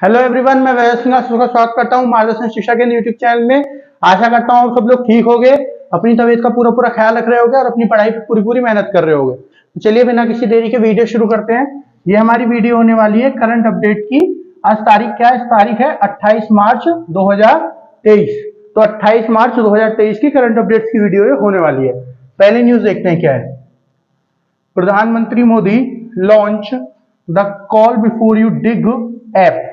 Hello everyone, मैं वैभव सिंह का स्वागत करता हूँ मार्गदर्शन शिक्षा के यूट्यूब चैनल में। आशा करता हूँ आप सब लोग ठीक होंगे, अपनी तबीयत का पूरा पूरा ख्याल रख रहे होंगे और अपनी पढ़ाई पर पूरी पूरी मेहनत कर रहे होंगे। तो चलिए बिना किसी देरी के वीडियो शुरू करते हैं। ये हमारी वीडियो होने वाली है करंट अपडेट की। आज तारीख क्या है? इस तारीख है 28 मार्च 2023। तो 28 मार्च 2023 की करंट अपडेट्स की वीडियो ये होने वाली है। पहले न्यूज देखते हैं क्या है। प्रधानमंत्री Modi launch the call before you dig app.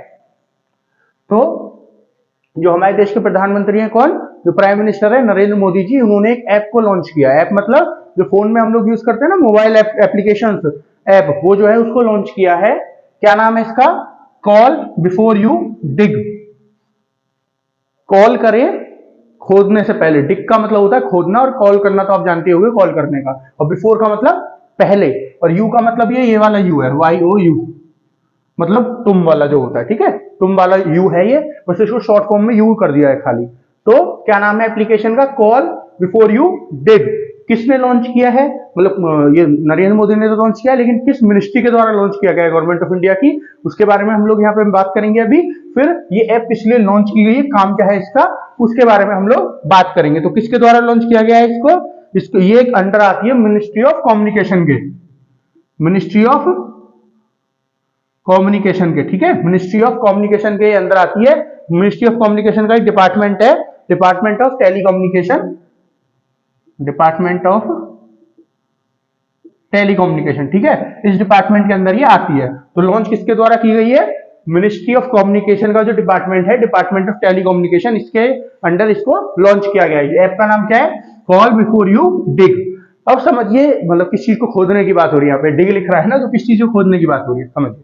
तो जो हमारे देश के प्रधानमंत्री हैं, कौन? जो प्राइम मिनिस्टर है नरेंद्र मोदी जी, उन्होंने एक ऐप को लॉन्च किया। ऐप मतलब जो फोन में हम लोग यूज करते हैं ना, मोबाइल एप्लीकेशन ऐप, वो जो है उसको लॉन्च किया है। क्या नाम है इसका? Call before you dig. Call करें खोदने से पहले। डिग का मतलब होता है खोदना, और कॉल करना तो आप जानते होंगे कॉल करने का। और बिफोर का मतलब पहले, और यू का मतलब ये वाला यू है, YOU, मतलब तुम वाला जो होता है। ठीक है, तुम वाला यू है ये, बस इसको शॉर्ट फॉर्म में यू कर दिया है खाली। तो क्या नाम है एप्लीकेशन का? Call before you dig. किसने लॉन्च किया है? मतलब ये नरेंद्र मोदी ने तो लॉन्च किया है, लेकिन किस मिनिस्ट्री के द्वारा लॉन्च किया गया है गवर्नमेंट ऑफ इंडिया की, उसके बारे में हम लोग यहाँ पे बात करेंगे अभी। फिर ये ऐप किस लिए लॉन्च की गई है, काम क्या है इसका, उसके बारे में हम लोग बात करेंगे। तो किसके द्वारा लॉन्च किया गया है इसको ये एक अंडर आती है मिनिस्ट्री ऑफ कम्युनिकेशन के। मिनिस्ट्री ऑफ कम्युनिकेशन के, ठीक है, मिनिस्ट्री ऑफ कम्युनिकेशन के अंदर आती है। मिनिस्ट्री ऑफ कम्युनिकेशन का एक डिपार्टमेंट है, department of telecommunication, department of telecommunication. ठीक है, इस डिपार्टमेंट के अंदर ये आती है। तो लॉन्च किसके द्वारा की गई है? मिनिस्ट्री ऑफ कम्युनिकेशन का जो डिपार्टमेंट है, डिपार्टमेंट ऑफ टेलीकम्युनिकेशन, इसके अंडर इसको लॉन्च किया गया है। ऐप का नाम क्या है? Call before you dig. अब समझिए, मतलब किस चीज को खोदने की बात हो रही है। यहाँ पे डिग लिख रहा है ना, तो किस चीज को खोदने की बात हो रही है, समझिए।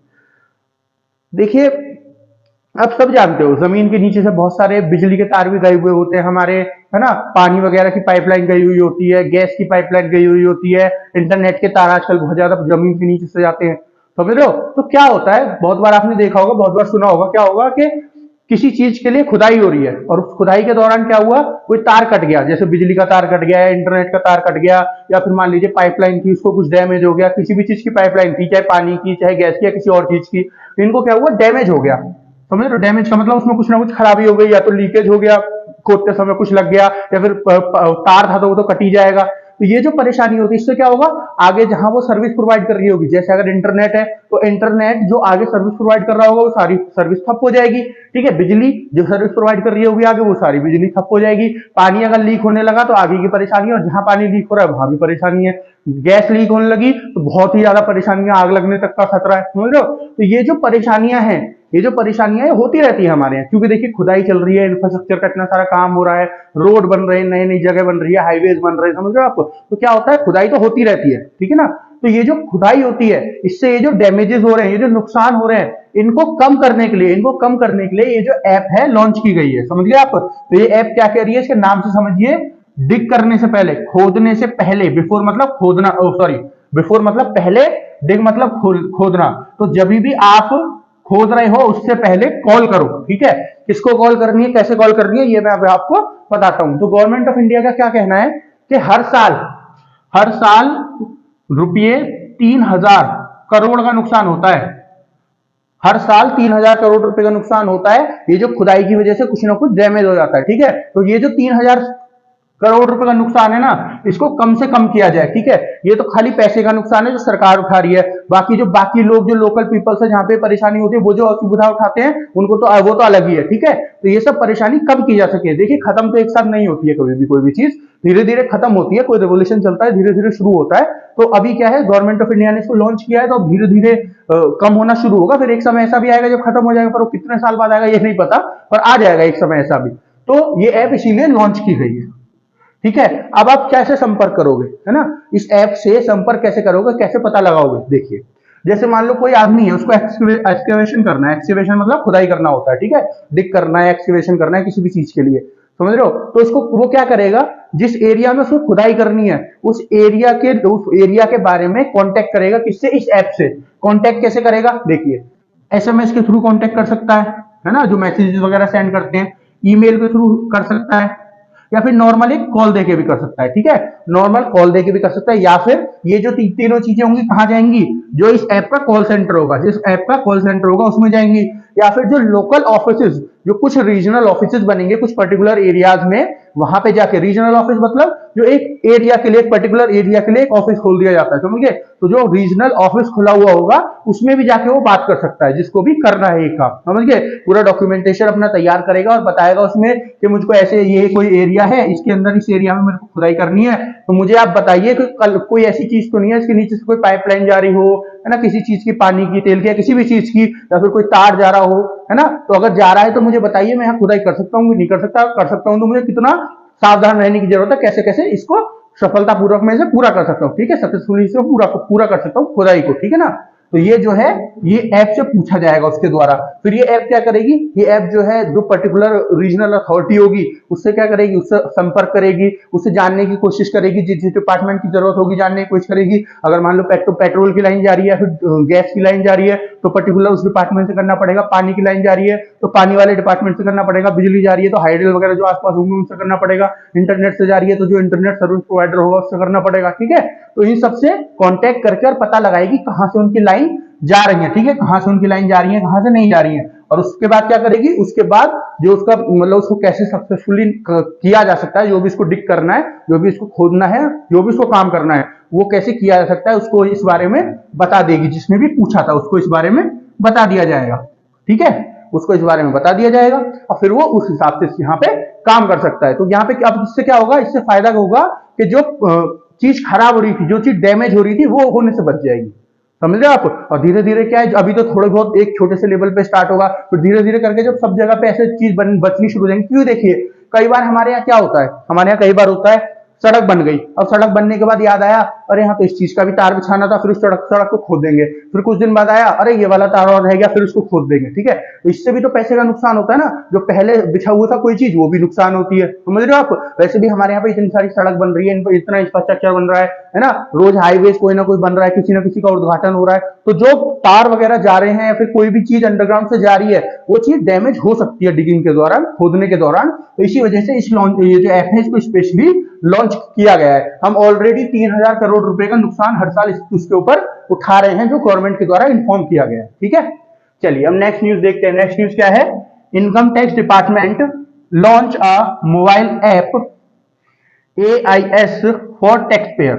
देखिए, आप सब जानते हो जमीन के नीचे से बहुत सारे बिजली के तार भी गए हुए होते हैं हमारे, है ना। पानी वगैरह की पाइपलाइन गई हुई होती है, गैस की पाइपलाइन गई हुई होती है, इंटरनेट के तार आजकल बहुत ज्यादा जमीन के नीचे से जाते हैं, समझ रहे हो। तो क्या होता है, बहुत बार आपने देखा होगा, बहुत बार सुना होगा, क्या होगा कि किसी चीज के लिए खुदाई हो रही है, और उस खुदाई के दौरान क्या हुआ, कोई तार कट गया, जैसे बिजली का तार कट गया है, इंटरनेट का तार कट गया, या फिर मान लीजिए पाइपलाइन थी, उसको कुछ डैमेज हो गया। किसी भी चीज की पाइपलाइन थी, चाहे पानी की, चाहे गैस की, या किसी और चीज की, इनको क्या हुआ, डैमेज हो गया। समझ रहे हो? डैमेज का मतलब उसमें कुछ ना कुछ खराबी हो गई, या तो लीकेज हो गया, खोदते समय कुछ लग गया, या फिर तार था तो वो तो कट ही जाएगा। तो ये जो परेशानी होती है, इससे क्या होगा, आगे जहां वो सर्विस प्रोवाइड कर रही होगी, जैसे अगर इंटरनेट है तो इंटरनेट जो आगे सर्विस प्रोवाइड कर रहा होगा वो सारी सर्विस ठप हो जाएगी। ठीक है, बिजली जो सर्विस प्रोवाइड कर रही होगी आगे, वो सारी बिजली ठप हो जाएगी। पानी अगर लीक होने लगा तो आगे की परेशानी है, और जहां पानी लीक हो रहा है वहां भी परेशानी है। गैस लीक होने लगी तो बहुत ही ज्यादा परेशानियां, आग लगने तक का खतरा है, समझ रहे हो। तो ये जो परेशानियां हैं, ये जो परेशानियां होती रहती है हमारे यहाँ, क्योंकि देखिए खुदाई चल रही है, इंफ्रास्ट्रक्चर का इतना सारा काम हो रहा है, रोड बन रहे हैं, नई नई जगह बन रही है, हाईवेज बन रहे हैं, समझ रहे हो आप। तो क्या होता है, खुदाई तो होती रहती है, ठीक है ना। तो ये जो खुदाई होती है, इससे ये जो डैमेजेस हो रहे हैं, ये जो नुकसान हो रहे हैं, इनको कम करने के लिए, ये जो ऐप है लॉन्च की गई है, समझ गए आप। तो ये ऐप क्या कह रही है, इसके नाम से समझिए, डिग करने से पहले, खोदने से पहले, बिफोर मतलब खोदना, सॉरी, बिफोर मतलब पहले, डिग मतलब खोदना। तो जब भी आप खोद रहे हो उससे पहले कॉल करो, ठीक है। किसको कॉल करनी है, कैसे कॉल करनी है, ये मैं अब आपको बताता हूं। तो गवर्नमेंट ऑफ इंडिया का क्या कहना है कि हर साल रुपये 3,000 करोड़ का नुकसान होता है। हर साल 3,000 करोड़ रुपए का नुकसान होता है, ये जो खुदाई की वजह से कुछ ना कुछ डैमेज हो जाता है, ठीक है। तो ये जो 3,000 करोड़ रुपए का नुकसान है ना, इसको कम से कम किया जाए, ठीक है। ये तो खाली पैसे का नुकसान है जो सरकार उठा रही है। बाकी लोग जो लोकल पीपल्स है, जहां पे परेशानी होती है, वो जो असुविधा उठाते हैं, उनको तो वो तो अलग ही है, ठीक है। तो ये सब परेशानी कम की जा सके। देखिए, खत्म तो एक साथ नहीं होती है कभी भी कोई भी चीज, धीरे धीरे खत्म होती है। कोई रेवोल्यूशन चलता है, धीरे धीरे शुरू होता है। तो अभी क्या है, गवर्नमेंट ऑफ इंडिया ने इसको लॉन्च किया है, तो धीरे धीरे कम होना शुरू होगा। फिर एक समय ऐसा भी आएगा जब खत्म हो जाएगा, पर वो कितने साल बाद आएगा ये नहीं पता, पर आ जाएगा एक समय ऐसा भी। तो ये ऐप इसीलिए लॉन्च की गई है, ठीक है। अब आप कैसे संपर्क करोगे, है ना, इस ऐप से संपर्क कैसे करोगे, कैसे पता लगाओगे। देखिए, जैसे मान लो कोई आदमी है, उसको एक्सकेवेशन करना है। एक्सकेवेशन मतलब खुदाई करना होता है, ठीक है। डिग करना है, एक्सकेवेशन करना है किसी भी चीज के लिए, समझ रहे हो। तो उसको वो क्या करेगा, जिस एरिया में उसको खुदाई करनी है, उस एरिया के बारे में कांटेक्ट करेगा, किससे, इस ऐप से। कांटेक्ट कैसे करेगा, देखिए, एसएमएस के थ्रू कांटेक्ट कर सकता है ना, जो मैसेजेस वगैरह सेंड करते हैं, ईमेल के थ्रू कर सकता है, या फिर नॉर्मल एक कॉल देके भी कर सकता है, ठीक है। नॉर्मल कॉल देके भी कर सकता है, या फिर ये जो तीनों चीजें होंगी कहां जाएंगी, जो इस ऐप का कॉल सेंटर होगा, जिस ऐप का कॉल सेंटर होगा उसमें जाएंगी। या फिर जो लोकल ऑफिसेज, जो कुछ रीजनल ऑफिसेज बनेंगे कुछ पर्टिकुलर एरियाज में, वहां पे जाके, रीजनल ऑफिस मतलब जो एक एरिया के लिए, एक पर्टिकुलर एरिया के लिए एक ऑफिस खोल दिया जाता है, समझ गए? तो जो रीजनल ऑफिस खुला हुआ होगा उसमें भी जाके वो बात कर सकता है, जिसको भी करना है ये काम, समझ गए? पूरा डॉक्यूमेंटेशन अपना तैयार करेगा और बताएगा उसमें कि मुझको ऐसे, ये कोई एरिया है, इसके अंदर इस एरिया में मेरे को खुदाई करनी है, तो मुझे आप बताइए कि कल कोई ऐसी चीज तो नहीं है इसके नीचे से कोई पाइपलाइन जा रही हो, है ना, किसी चीज की, पानी की, तेल की, या किसी भी चीज की, या फिर कोई तार जा रहा हो, है ना? तो अगर जा रहा है तो मुझे बताइए, मैं यहाँ खुदाई कर सकता हूँ, नहीं कर सकता, कर सकता हूँ तो मुझे कितना सावधान रहने की जरूरत है, कैसे कैसे इसको सफलतापूर्वक मैं इसे पूरा कर सकता हूँ, ठीक है, सक्सेसफुली इसे पूरा पूरा कर सकता हूँ खुदाई को, ठीक है ना? तो ये जो है ये ऐप से पूछा जाएगा उसके द्वारा। फिर ये ऐप क्या करेगी, ये ऐप जो है जो पर्टिकुलर रीजनल अथॉरिटी होगी उससे क्या करेगी, उससे संपर्क करेगी, उससे जानने की कोशिश करेगी, जिस जिस डिपार्टमेंट की जरूरत होगी जानने की कोशिश करेगी। अगर मान लो पेट्रोल की लाइन जा रही है, फिर गैस की लाइन जा रही है, तो पर्टिकुलर उस डिपार्टमेंट से करना पड़ेगा। पानी की लाइन जा रही है तो पानी वाले डिपार्टमेंट से करना पड़ेगा। बिजली जा रही है तो हाइडल वगैरह जो आसपास होंगे उनसे करना पड़ेगा। इंटरनेट से जा रही है तो जो इंटरनेट सर्विस प्रोवाइडर होगा उससे करना पड़ेगा, ठीक है? तो इन सबसे कांटेक्ट करके और पता लगाएगी कहां से उनकी लाइन जा रही है, ठीक है, कहां से उनकी लाइन जा रही है, कहां से नहीं जा रही है। और उसके बाद क्या करेगी, उसके बाद जो उसका मतलब उसको कैसे सक्सेसफुली किया जा सकता है, जो भी इसको डिग करना है, जो भी इसको खोदना है, जो भी इसको काम करना है, वो कैसे किया जा सकता है, उसको इस बारे में बता देगी। जिसने भी पूछा था उसको इस बारे में बता दिया जाएगा, ठीक है, उसको इस बारे में बता दिया जाएगा और फिर वो उस हिसाब से यहाँ पे काम कर सकता है। तो यहाँ पे अब इससे क्या होगा, इससे फायदा होगा कि जो चीज खराब हो रही थी, जो चीज डैमेज हो रही थी, वो होने से बच जाएगी, समझ रहे हो आप? और धीरे धीरे क्या है, अभी तो थोड़े बहुत एक छोटे से लेवल पे स्टार्ट होगा, फिर धीरे धीरे करके जब सब जगह पे ऐसे चीज बचनी शुरू हो जाएंगी। क्यों, देखिए कई बार हमारे यहाँ क्या होता है, हमारे यहाँ कई बार होता है सड़क बन गई, अब सड़क बनने के बाद याद आया अरे यहाँ तो इस चीज का भी तार बिछाना था, फिर उस सड़क को खोद देंगे। फिर कुछ दिन बाद आया अरे ये वाला तार और रह गया, फिर उसको खोद देंगे, ठीक है? तो इससे भी तो पैसे का नुकसान होता है ना, जो पहले बिछा हुआ था कोई चीज वो भी नुकसान होती है, समझ रहे हो आप? वैसे भी हमारे यहाँ पे इतनी सारी सड़क बन रही है, इतना इंफ्रास्ट्रक्चर बन रहा है ना, रोज हाईवे कोई ना कोई बन रहा है, किसी ना किसी का उद्घाटन हो रहा है, तो जो तार वगैरह जा रहे हैं या फिर कोई भी चीज अंडरग्राउंड से जा रही है वो चीज डैमेज हो सकती है डिगिंग के दौरान, खोदने के दौरान। तो इसी वजह से इस ये जो ऐप है इसको स्पेशली लॉन्च किया गया है। हम ऑलरेडी 3000 करोड़ रुपए का नुकसान हर साल उसके ऊपर उठा रहे हैं, जो गवर्नमेंट के द्वारा इन्फॉर्म किया गया है, ठीक है? चलिए अब नेक्स्ट न्यूज देखते हैं। नेक्स्ट न्यूज क्या है, income tax department launch a mobile app AIS for tax payer.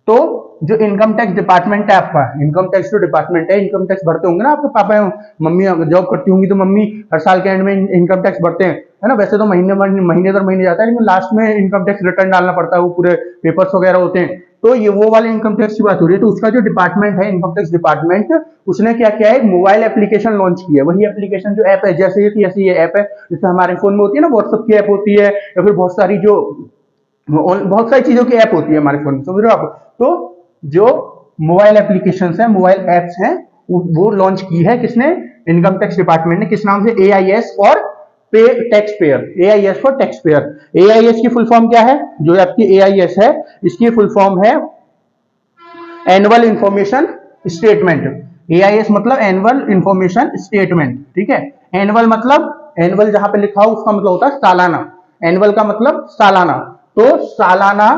तो जो इनकम टैक्स डिपार्टमेंट है आपका, इनकम टैक्स जो डिपार्टमेंट है, इनकम टैक्स भरते होंगे ना आपके पापा मम्मी, जॉब करती होंगी तो मम्मी हर साल के एंड में इनकम टैक्स भरते हैं, है ना? वैसे तो महीने दर महीने जाता है, लेकिन लास्ट में इनकम टैक्स रिटर्न डालना पड़ता है, वो पूरे पेपर्स वगैरह होते हैं। तो ये वो वाले इनकम टैक्स की बात हो रही है। तो उसका जो डिपार्टमेंट है, इनकम टैक्स डिपार्टमेंट, उसने क्या किया है, मोबाइल एप्लीकेशन लॉन्च किया है। वही एप्लीकेशन जो ऐप है, जैसे ये ऐप है, जैसे हमारे फोन में होती है ना, व्हाट्सएप की ऐप होती है, या फिर बहुत सारी चीजों की ऐप होती है हमारे फोन में, समझ रहे हो आप? तो जो मोबाइल एप्लीकेशन है, मोबाइल एप्स हैं, वो लॉन्च की है किसने, इनकम टैक्स डिपार्टमेंट ने। किस नाम से, AIS फॉर पे tax payer, AIS for tax payer. AIS की फुल फॉर्म क्या है, जो आपकी AIS है इसकी फुल फॉर्म है एनुअल इंफॉर्मेशन स्टेटमेंट। AIS मतलब एनुअल इंफॉर्मेशन स्टेटमेंट, ठीक है? एनुअल मतलब, एनुअल जहां पे लिखा हो उसका मतलब होता है सालाना, एनुअल का मतलब सालाना। तो सालाना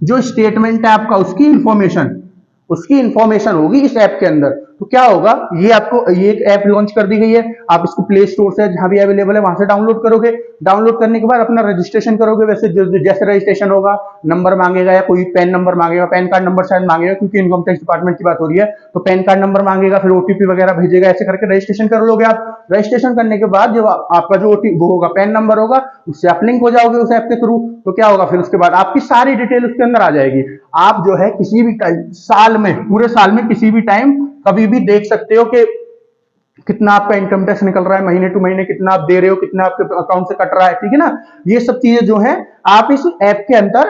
जो स्टेटमेंट है आपका, उसकी इंफॉर्मेशन होगी इस ऐप के अंदर। तो क्या होगा, ये आपको, ये एक ऐप लॉन्च कर दी गई है, आप इसको प्ले स्टोर से जहां भी अवेलेबल है वहां से डाउनलोड करोगे। डाउनलोड करने के बाद अपना रजिस्ट्रेशन करोगे। वैसे जैसे रजिस्ट्रेशन होगा, नंबर मांगेगा या कोई पैन नंबर मांगेगा, पैन कार्ड नंबर शायद मांगेगा, क्योंकि इनकम टैक्स डिपार्टमेंट की बात हो रही है, तो पैन कार्ड नंबर मांगेगा, फिर OTP वगैरह भेजेगा, ऐसे करके रजिस्ट्रेशन कर लोगे आप। रजिस्ट्रेशन करने के बाद जब आपका जो वो होगा, पैन नंबर होगा, उससे आप लिंक हो जाओगे उस ऐप के थ्रू। तो क्या होगा, फिर उसके बाद आपकी सारी डिटेल उसके अंदर आ जाएगी। आप जो है किसी भी साल में, पूरे साल में किसी भी टाइम कभी भी देख सकते हो कि कितना आपका इनकम टैक्स निकल रहा है, महीने टू महीने कितना आप दे रहे हो, कितना आपके अकाउंट से कट रहा है, ठीक है ना? ये सब चीजें जो है आप इस ऐप के अंदर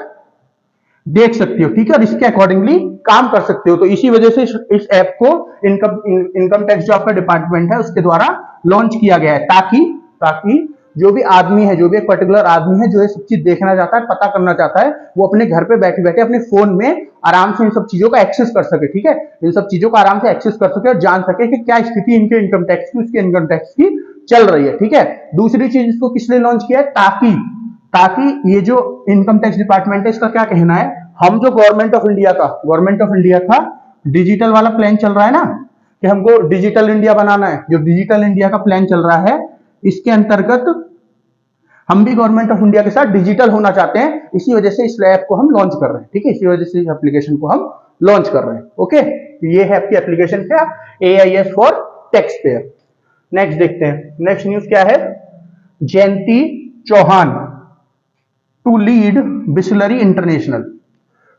देख सकते हो, ठीक है? और इसके अकॉर्डिंगली काम कर सकते हो। तो इसी वजह से इस ऐप को इनकम टैक्स जो आपका डिपार्टमेंट है उसके द्वारा लॉन्च किया गया है, ताकि जो भी आदमी है, जो भी एक पर्टिकुलर आदमी है जो ये सब चीज देखना चाहता है, पता करना चाहता है, वो अपने घर पे बैठे बैठे अपने फोन में आराम से इन सब चीजों का एक्सेस कर सके, ठीक है? इन सब चीजों का आराम से एक्सेस कर सके और जान सके कि क्या स्थिति इनके इनकम टैक्स की, उसके इनकम टैक्स की चल रही है, ठीक है? दूसरी चीज इसको किसने लॉन्च किया है, ताकि ये जो इनकम टैक्स डिपार्टमेंट है इसका क्या कहना है, हम जो गवर्नमेंट ऑफ इंडिया का डिजिटल वाला प्लान चल रहा है ना, कि हमको डिजिटल इंडिया बनाना है, जो डिजिटल इंडिया का प्लान चल रहा है, इसके अंतर्गत हम भी गवर्नमेंट ऑफ इंडिया के साथ डिजिटल होना चाहते हैं, इसी वजह से इस ऐप को हम लॉन्च कर रहे हैं। ठीक है, इसी वजह से इस एप्लीकेशन को हम लॉन्च कर रहे हैं। ओके, ये है आपकी एप्लीकेशन क्या, AIS for taxpayer. Next देखते हैं, नेक्स्ट न्यूज क्या है, Jayanti Chauhan to lead Bisleri international.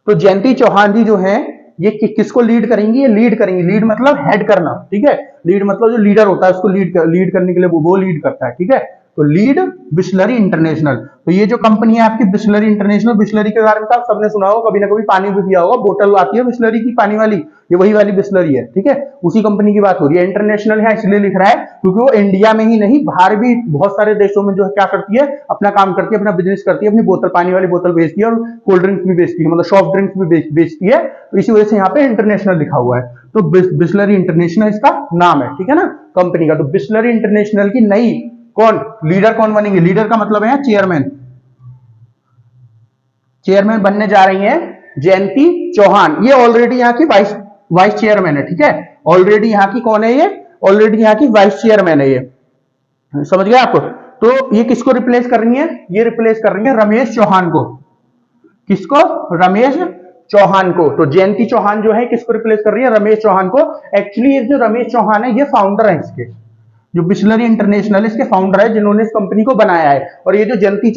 तो जयंती चौहान जी जो है ये किसको लीड करेंगी, ये लीड करेंगी, लीड मतलब हेड करना, ठीक है, लीड मतलब जो लीडर होता है उसको लीड करने के लिए वो लीड करता है। ठीक है, तो लीड बिस्लरी इंटरनेशनल। तो ये जो कंपनी है आपकी बिस्लरी इंटरनेशनल, बिस्लरी के बारे में तो आप सबने सुना होगा, कभी ना कभी पानी भी पिया होगा, बोतल आती है बिस्लरी की पानी वाली, ये वही वाली बिस्लरी है। ठीक है, उसी कंपनी की बात हो रही है। इंटरनेशनल है इसलिए लिख रहा है क्योंकि वो इंडिया में ही नहीं बाहर भी बहुत सारे देशों में जो है क्या करती है, अपना काम करती है, अपना बिजनेस करती है, अपनी बोतल पानी वाली बोतल बेचती है और कोल्ड ड्रिंक्स भी बेचती है, मतलब सॉफ्ट ड्रिंक्स भी बेचती है। तो इसी वजह से यहाँ पे इंटरनेशनल लिखा हुआ है। तो बिस्लरी इंटरनेशनल इसका नाम है, ठीक है ना, कंपनी का। तो बिस्लरी इंटरनेशनल की नई कौन लीडर कौन बनेंगे, लीडर का मतलब है चेयरमैन, चेयरमैन बनने जा रही हैं जयंती चौहान। ये ऑलरेडी यहाँ की वाइस चेयरमैन है। ठीक है, ऑलरेडी यहाँ की कौन है, ये ऑलरेडी यहाँ की वाइस चेयरमैन है, ये समझ गए आपको। तो ये किसको रिप्लेस कर रही है, ये रिप्लेस कर रही है रमेश चौहान को। किसको, रमेश चौहान को। तो जयंती चौहान जो है किसको रिप्लेस कर रही है, रमेश चौहान को। एक्चुअली ये जो रमेश चौहान है ये फाउंडर है, इसके जो बिस्लरी इंटरनेशनल इसके फाउंडर है, जिन्होंने इस कंपनी को बनाया है। और ये जो जयंती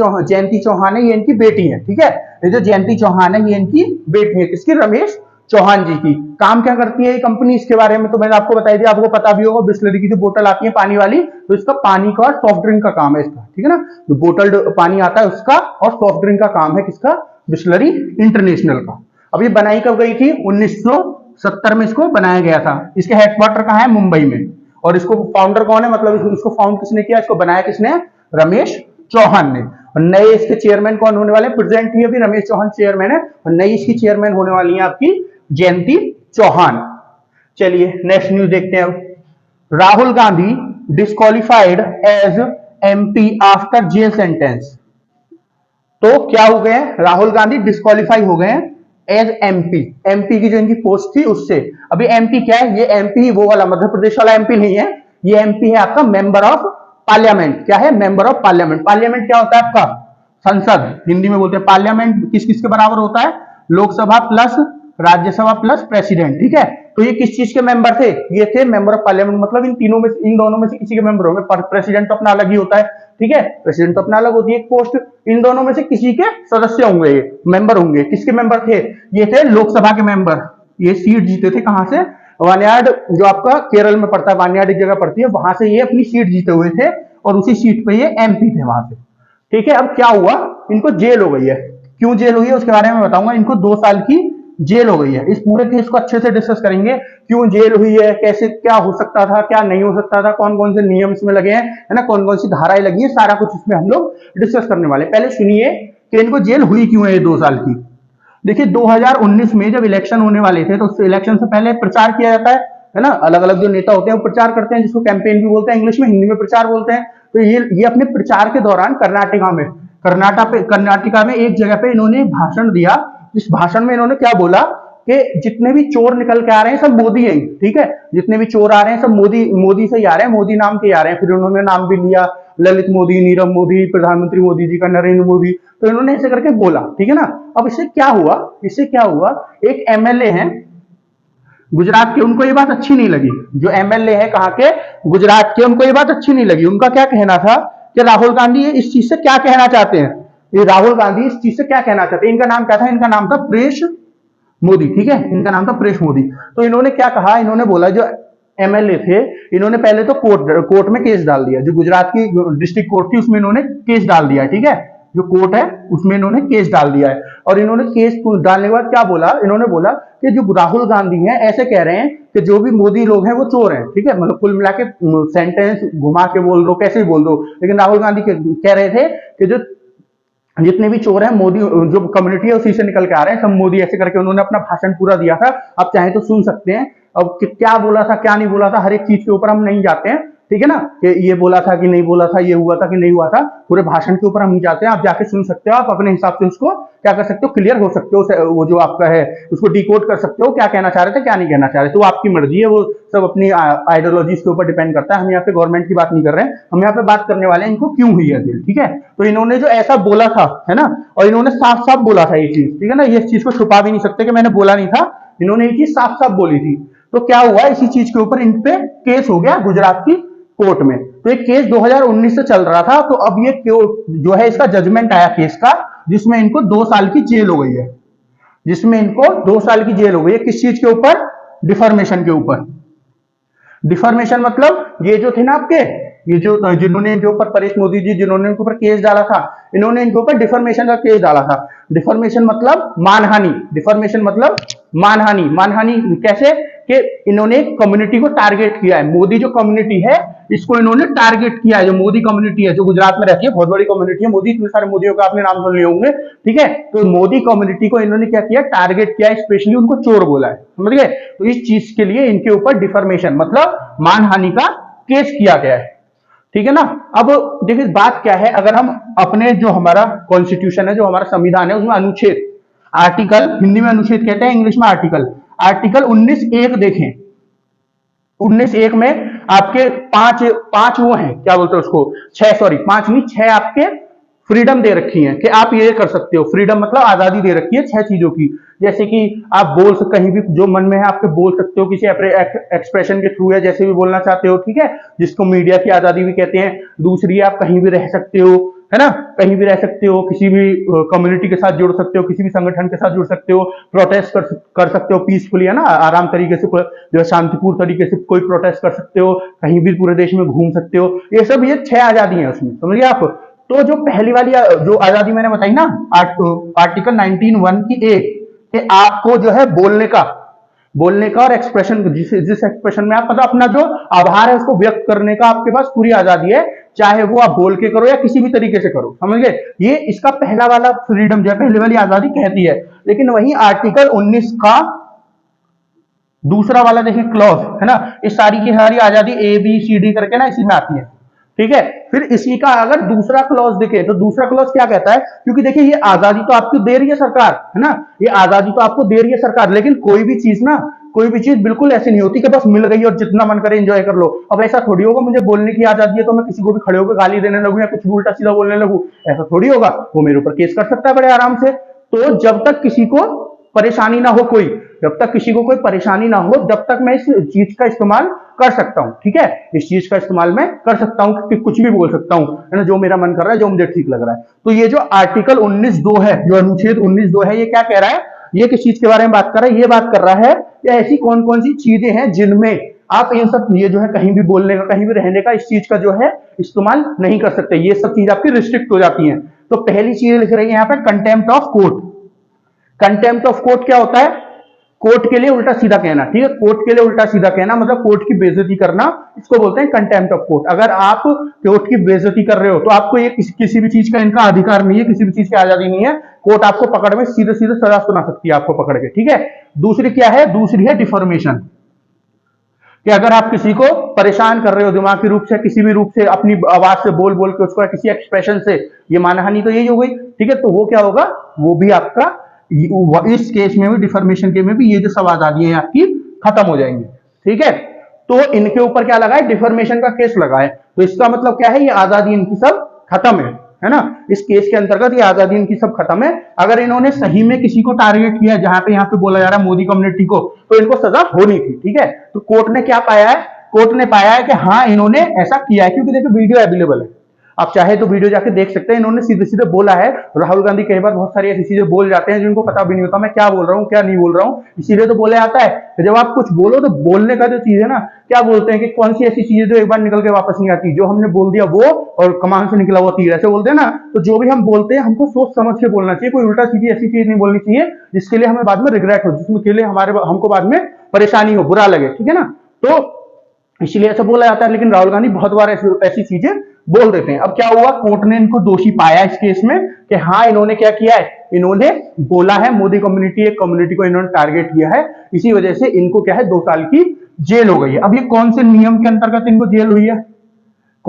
चौहान है ये इनकी बेटी है। ठीक है, ये जो जयंती चौहान है ये इनकी बेटी है, किसकी, रमेश चौहान जी की। काम क्या करती है ये कंपनी, इसके बारे में तो मैंने आपको बताई दिया, आपको पता भी होगा। बिस्लरी की जो बोतल आती है पानी वाली, तो इसका पानी का और सॉफ्ट ड्रिंक का काम है इसका, ठीक है ना, जो बोतल पानी आता है उसका और सॉफ्ट ड्रिंक का काम है किसका, बिस्लरी इंटरनेशनल का। अब ये बनाई कब गई थी, 1970 में इसको बनाया गया था। इसके हेडक्वार्टर कहाँ है, मुंबई में। और इसको फाउंडर कौन है, मतलब इसको फाउंड किसने किया, इसको बनाया किसने, रमेश चौहान ने। और नए इसके चेयरमैन कौन होने वाले, प्रेजेंट ही अभी रमेश चौहान चेयरमैन है, और नई इसकी चेयरमैन होने वाली है आपकी जयंती चौहान। चलिए नेक्स्ट न्यूज देखते हैं। अब Rahul Gandhi disqualified as MP after jail sentence. तो क्या हो गए, राहुल गांधी डिस्क्वालीफाई हो गए एज MP की जो इनकी पोस्ट थी उससे। अभी MP क्या है, ये MP वो वाला मध्य प्रदेश वाला MP नहीं है, ये MP है आपका मेंबर ऑफ पार्लियामेंट। क्या है, मेंबर ऑफ पार्लियामेंट। पार्लियामेंट क्या होता है आपका, संसद, हिंदी में बोलते हैं। पार्लियामेंट किस किस के बराबर होता है, Lok Sabha plus Rajya Sabha plus president. ठीक है, तो ये किस चीज के मेंबर थे, ये थे मेंबर ऑफ पार्लियामेंट, मतलब इन दोनों में से किसी के मेंबर होंगे। प्रेसिडेंट तो अपना अलग ही होता है, ठीक है, प्रेसिडेंट तो अपना अलग होती है पोस्ट, इन दोनों में से किसी के सदस्य होंगे, ये मेंबर होंगे। किसके मेंबर थे, ये थे लोकसभा के मेंबर। ये सीट जीते थे कहां से, वानियाड, जो आपका केरल में पड़ता है, वानियाड एक जगह पड़ती है, वहां से ये अपनी सीट जीते हुए थे और उसी सीट पे ये MP थे वहां से। ठीक है, अब क्या हुआ, इनको जेल हो गई है। क्यों जेल हुई है उसके बारे में बताऊंगा। इनको 2 साल की जेल हो गई है। इस पूरे केस को अच्छे से डिस्कस करेंगे, क्यों जेल हुई है, कैसे क्या हो सकता था, क्या नहीं हो सकता था, कौन कौन से नियम इसमें लगे हैं, है ना, कौन कौन सी धाराएं लगी है, सारा कुछ इसमें हम लोग डिस्कस करने वाले। पहले सुनिए कि इनको जेल हुई क्यों है 2 साल की। देखिए 2019 में जब इलेक्शन होने वाले थे, तो उस इलेक्शन से पहले प्रचार किया जाता है ना, अलग अलग जो नेता होते हैं वो प्रचार करते हैं, जिसको कैंपेन भी बोलते हैं, इंग्लिश में, हिंदी में प्रचार बोलते हैं। तो ये अपने प्रचार के दौरान कर्नाटका में एक जगह पे इन्होंने भाषण दिया। इस भाषण में इन्होंने क्या बोला कि जितने भी चोर निकल के आ रहे हैं सब मोदी है, ठीक है, जितने भी चोर आ रहे हैं सब मोदी से ही आ रहे हैं, मोदी नाम के आ रहे हैं। फिर उन्होंने नाम भी लिया, ललित मोदी, नीरव मोदी, प्रधानमंत्री मोदी जी का, नरेंद्र मोदी। तो इन्होंने ऐसे करके बोला, ठीक है ना। अब इससे क्या हुआ, एक MLA है गुजरात के, उनको ये बात अच्छी नहीं लगी। जो MLA है कहाँ के, गुजरात के, उनको ये बात अच्छी नहीं लगी। उनका क्या कहना था कि राहुल गांधी इस चीज से क्या कहना चाहते हैं, ये राहुल गांधी इस चीज से क्या कहना चाहते हैं। इनका नाम क्या था, इनका नाम था परेश मोदी, ठीक है, इनका नाम था परेश मोदी। तो इन्होंने क्या कहा, इन्होंने बोला, जो MLA थे, इन्होंने पहले तो कोर्ट में केस डाल दिया। जो गुजरात की डिस्ट्रिक्ट कोर्ट थी उसमें इन्होंने केस डाल दिया, ठीक है, जो कोर्ट है उसमें इन्होंने केस डाल दिया है। और इन्होंने केस डालने के बाद क्या बोला, इन्होंने बोला कि जो राहुल गांधी हैं ऐसे कह रहे हैं कि जो भी मोदी लोग हैं वो चोर हैं, ठीक है, मतलब कुल मिला के सेंटेंस घुमा के बोल दो, कैसे भी बोल दो, लेकिन राहुल गांधी कह रहे थे कि जो जितने भी चोर हैं, मोदी जो कम्युनिटी है उसी से निकल के आ रहे हैं सब मोदी, ऐसे करके उन्होंने अपना भाषण पूरा दिया था। आप चाहे तो सुन सकते हैं। अब क्या बोला था क्या नहीं बोला था, हर एक चीज के ऊपर हम नहीं जाते हैं, ठीक है ना, कि ये बोला था कि नहीं बोला था, ये हुआ था कि नहीं हुआ था, पूरे भाषण के ऊपर हम नहीं जाते हैं, आप जाके सुन सकते हो, आप अपने हिसाब से उसको क्या कर सकते हो, क्लियर हो सकते हो, वो जो आपका है उसको डिकोड कर सकते हो, क्या कहना चाह रहे थे क्या नहीं कहना चाह रहे थे, वो आपकी मर्जी है, वो सब अपनी आइडियोलॉजीज के ऊपर डिपेंड करता है। हम यहाँ पे गवर्नमेंट की बात नहीं कर रहे हैं, हम यहाँ पे बात करने वाले हैं इनको क्यों हुई है जेल, ठीक है। तो इन्होंने जो ऐसा बोला था, है ना, और इन्होंने साफ साफ बोला था ये चीज, ठीक है ना, ये चीज को छुपा भी नहीं सकते कि मैंने बोला नहीं था, इन्होंने ये चीज साफ साफ बोली थी। तो क्या हुआ, इसी चीज के ऊपर इन पे केस हो गया गुजरात की कोर्ट में। तो एक केस 2019 से चल रहा था, तो अब ये जो है इसका जजमेंट आया केस का, जिसमें इनको 2 साल की जेल हो गई है, जिसमें इनको 2 साल की जेल हो गई है। किस चीज के ऊपर, डिफॉर्मेशन के ऊपर। डिफॉर्मेशन मतलब ये जो थे ना आपके, ये जो जिन्होंने इनके ऊपर, परेश मोदी जी जिन्होंने इनके ऊपर केस डाला था, इन्होंने इनके ऊपर डिफॉर्मेशन का केस डाला था। डिफॉर्मेशन मतलब मानहानि, डिफॉर्मेशन मतलब मानहानि। मानहानि कैसे, कि इन्होंने कम्युनिटी को टारगेट किया है, मोदी जो कम्युनिटी है इसको इन्होंने टारगेट किया है, जो मोदी कम्युनिटी है जो गुजरात में रहती है, बहुत बड़ी कम्युनिटी है, मोदी, इतने सारे मोदियों का आपने नाम सुन लिए होंगे, ठीक है। तो मोदी कम्युनिटी को इन्होंने क्या किया, टारगेट किया, स्पेशली उनको चोर बोला है, समझ गए। तो इस चीज के लिए इनके ऊपर डिफॉर्मेशन मतलब मानहानि का केस किया गया है, ठीक है ना। अब देखिए बात क्या है, अगर हम अपने जो हमारा कॉन्स्टिट्यूशन है, जो हमारा संविधान है, उसमें अनुच्छेद, आर्टिकल, हिंदी में अनुच्छेद कहते हैं, इंग्लिश में आर्टिकल, आर्टिकल 19(1) देखें। 19(1) में आपके पांच वो हैं, क्या बोलते हैं उसको, 6, सॉरी 5 नहीं 6 आपके फ्रीडम दे रखी है कि आप ये कर सकते हो। फ्रीडम मतलब आजादी दे रखी है 6 चीजों की, जैसे कि आप बोल सकते, कहीं भी जो मन में है आपके बोल सकते हो, किसी एक्सप्रेशन के थ्रू है, जैसे भी बोलना चाहते हो, ठीक है, जिसको मीडिया की आजादी भी कहते हैं। दूसरी, आप कहीं भी रह सकते हो, है ना, कहीं भी रह सकते हो, किसी भी कम्युनिटी के साथ जुड़ सकते हो, किसी भी संगठन के साथ जुड़ सकते हो, प्रोटेस्ट कर सकते हो पीसफुली, है ना, आराम तरीके से, जो है शांतिपूर्ण तरीके से कोई प्रोटेस्ट कर सकते हो, कहीं भी पूरे देश में घूम सकते हो, ये सब, ये 6 आजादी है उसमें, समझिए आप। तो जो पहली वाली जो आजादी मैंने बताई ना, आर्टिकल 19(1) की ए, कि आपको जो है बोलने का और एक्सप्रेशन, जिस एक्सप्रेशन में आप मतलब अपना जो आभार है उसको व्यक्त करने का आपके पास पूरी आजादी है, चाहे वो आप बोल के करो या किसी भी तरीके से करो, समझ गए। ये इसका पहला वाला फ्रीडम जो है, पहली वाली आजादी कहती है। लेकिन वही आर्टिकल 19 का दूसरा वाला देखिए क्लॉज, है ना, इस सारी की सारी आजादी ABCD करके ना इसी में आती है, ठीक है। फिर इसी का अगर दूसरा क्लॉज देखे तो दूसरा क्लॉज क्या कहता है, क्योंकि देखिए ये आजादी तो आपको दे रही है सरकार, है ना, ये आजादी तो आपको दे रही है सरकार, लेकिन कोई भी चीज बिल्कुल ऐसी नहीं होती कि बस मिल गई और जितना मन करे एंजॉय कर लो। अब ऐसा थोड़ी होगा, मुझे बोलने की आजादी है तो मैं किसी को भी खड़े होकर गाली देने लगूं या कुछ भी उल्टा सीधा बोलने लगूं, ऐसा थोड़ी होगा। वो मेरे ऊपर केस कर सकता है बड़े आराम से। तो जब तक किसी को परेशानी ना हो, जब तक किसी को कोई परेशानी ना हो, जब तक मैं इस चीज का इस्तेमाल कर सकता हूं, ठीक है, इस चीज का इस्तेमाल मैं कर सकता हूं कि कुछ भी बोल सकता हूं, है ना, जो मेरा मन कर रहा है, जो मुझे ठीक लग रहा है। तो ये जो आर्टिकल 19(2) है, जो अनुच्छेद 19(2) है, ये क्या कह रहा है, ये किस चीज के बारे में बात कर रहा है, ये बात कर रहा है कि ऐसी कौन कौन सी चीजें हैं जिनमें आप इन सब, ये जो है कहीं भी बोलने का, कहीं भी रहने का, इस चीज का जो है इस्तेमाल नहीं कर सकते, ये सब चीज आपकी रिस्ट्रिक्ट हो जाती है। तो पहली चीज लिख रही है यहाँ पे, contempt of court. Contempt of court क्या होता है, कोर्ट के लिए उल्टा सीधा कहना, ठीक है, कोर्ट के लिए उल्टा सीधा कहना मतलब कोर्ट की बेइज्जती करना, इसको बोलते हैं कंटेम्प्ट ऑफ कोर्ट। अगर आप कोर्ट की बेइज्जती कर रहे हो तो आपको ये किसी भी चीज का इनका अधिकार नहीं है, किसी भी चीज की आजादी नहीं है, कोर्ट आपको पकड़ में सीधे सीधे सजा सुना सकती है आपको पकड़ के, ठीक है। दूसरी क्या है, दूसरी है डिफॉर्मेशन, कि अगर आप किसी को परेशान कर रहे हो दिमागी रूप से, किसी भी रूप से, अपनी आवाज से बोल बोल के उसको, किसी एक्सप्रेशन से, ये मानहानि तो यही हो गई, ठीक है। तो वो क्या होगा, वो भी आपका इस केस में भी, डिफॉर्मेशन के में भी, ये जो सब आजादियां आपकी खत्म हो जाएंगी, ठीक है। तो इनके ऊपर क्या लगा है, डिफॉर्मेशन का केस लगा है। तो इसका मतलब क्या है, ये आजादी इनकी सब खत्म है ना, इस केस के अंतर्गत ये आजादी इनकी सब खत्म है। अगर इन्होंने सही में किसी को टारगेट किया, जहां पे यहाँ पे बोला जा रहा है मोदी कम्युनिटी को, तो इनको सजा होनी थी, ठीक है। तो कोर्ट ने क्या पाया है, कोर्ट ने पाया है कि हाँ इन्होंने ऐसा किया है, क्योंकि देखो वीडियो अवेलेबल है, आप चाहे तो वीडियो जाके देख सकते हैं। इन्होंने सीधे सीधे बोला है। राहुल गांधी कई बार बहुत सारी ऐसी चीजें बोल जाते हैं जिनको पता भी नहीं होता मैं क्या बोल रहा हूँ क्या नहीं बोल रहा हूँ, इसीलिए तो बोले आता है। जब आप कुछ बोलो तो बोलने का जो चीज है ना, क्या बोलते हैं कि कौन सी ऐसी चीजें जो एक बार निकल के वापस नहीं आती, जो हमने बोल दिया वो और कमान से निकला हुआ तीर, ऐसे बोलते हैं ना। तो जो भी हम बोलते हैं हमको सोच समझ के बोलना चाहिए, कोई उल्टा सीधी ऐसी चीज नहीं बोलनी चाहिए जिसके लिए हमें बाद में रिग्रेट हो, जिसके लिए हमको बाद में परेशानी हो, बुरा लगे, ठीक है ना। तो इसलिए ऐसा बोला जाता है। लेकिन राहुल गांधी बहुत बार ऐसी चीजें बोल देते हैं। अब क्या हुआ, कोर्ट ने इनको दोषी पाया इस केस में कि हाँ इन्होंने क्या किया है, इन्होंने बोला है मोदी कम्युनिटी, एक कम्युनिटी को इन्होंने टारगेट किया है, इसी वजह से इनको क्या है 2 साल की जेल हो गई है। अब ये कौन से नियम के अंतर्गत इनको जेल हुई है,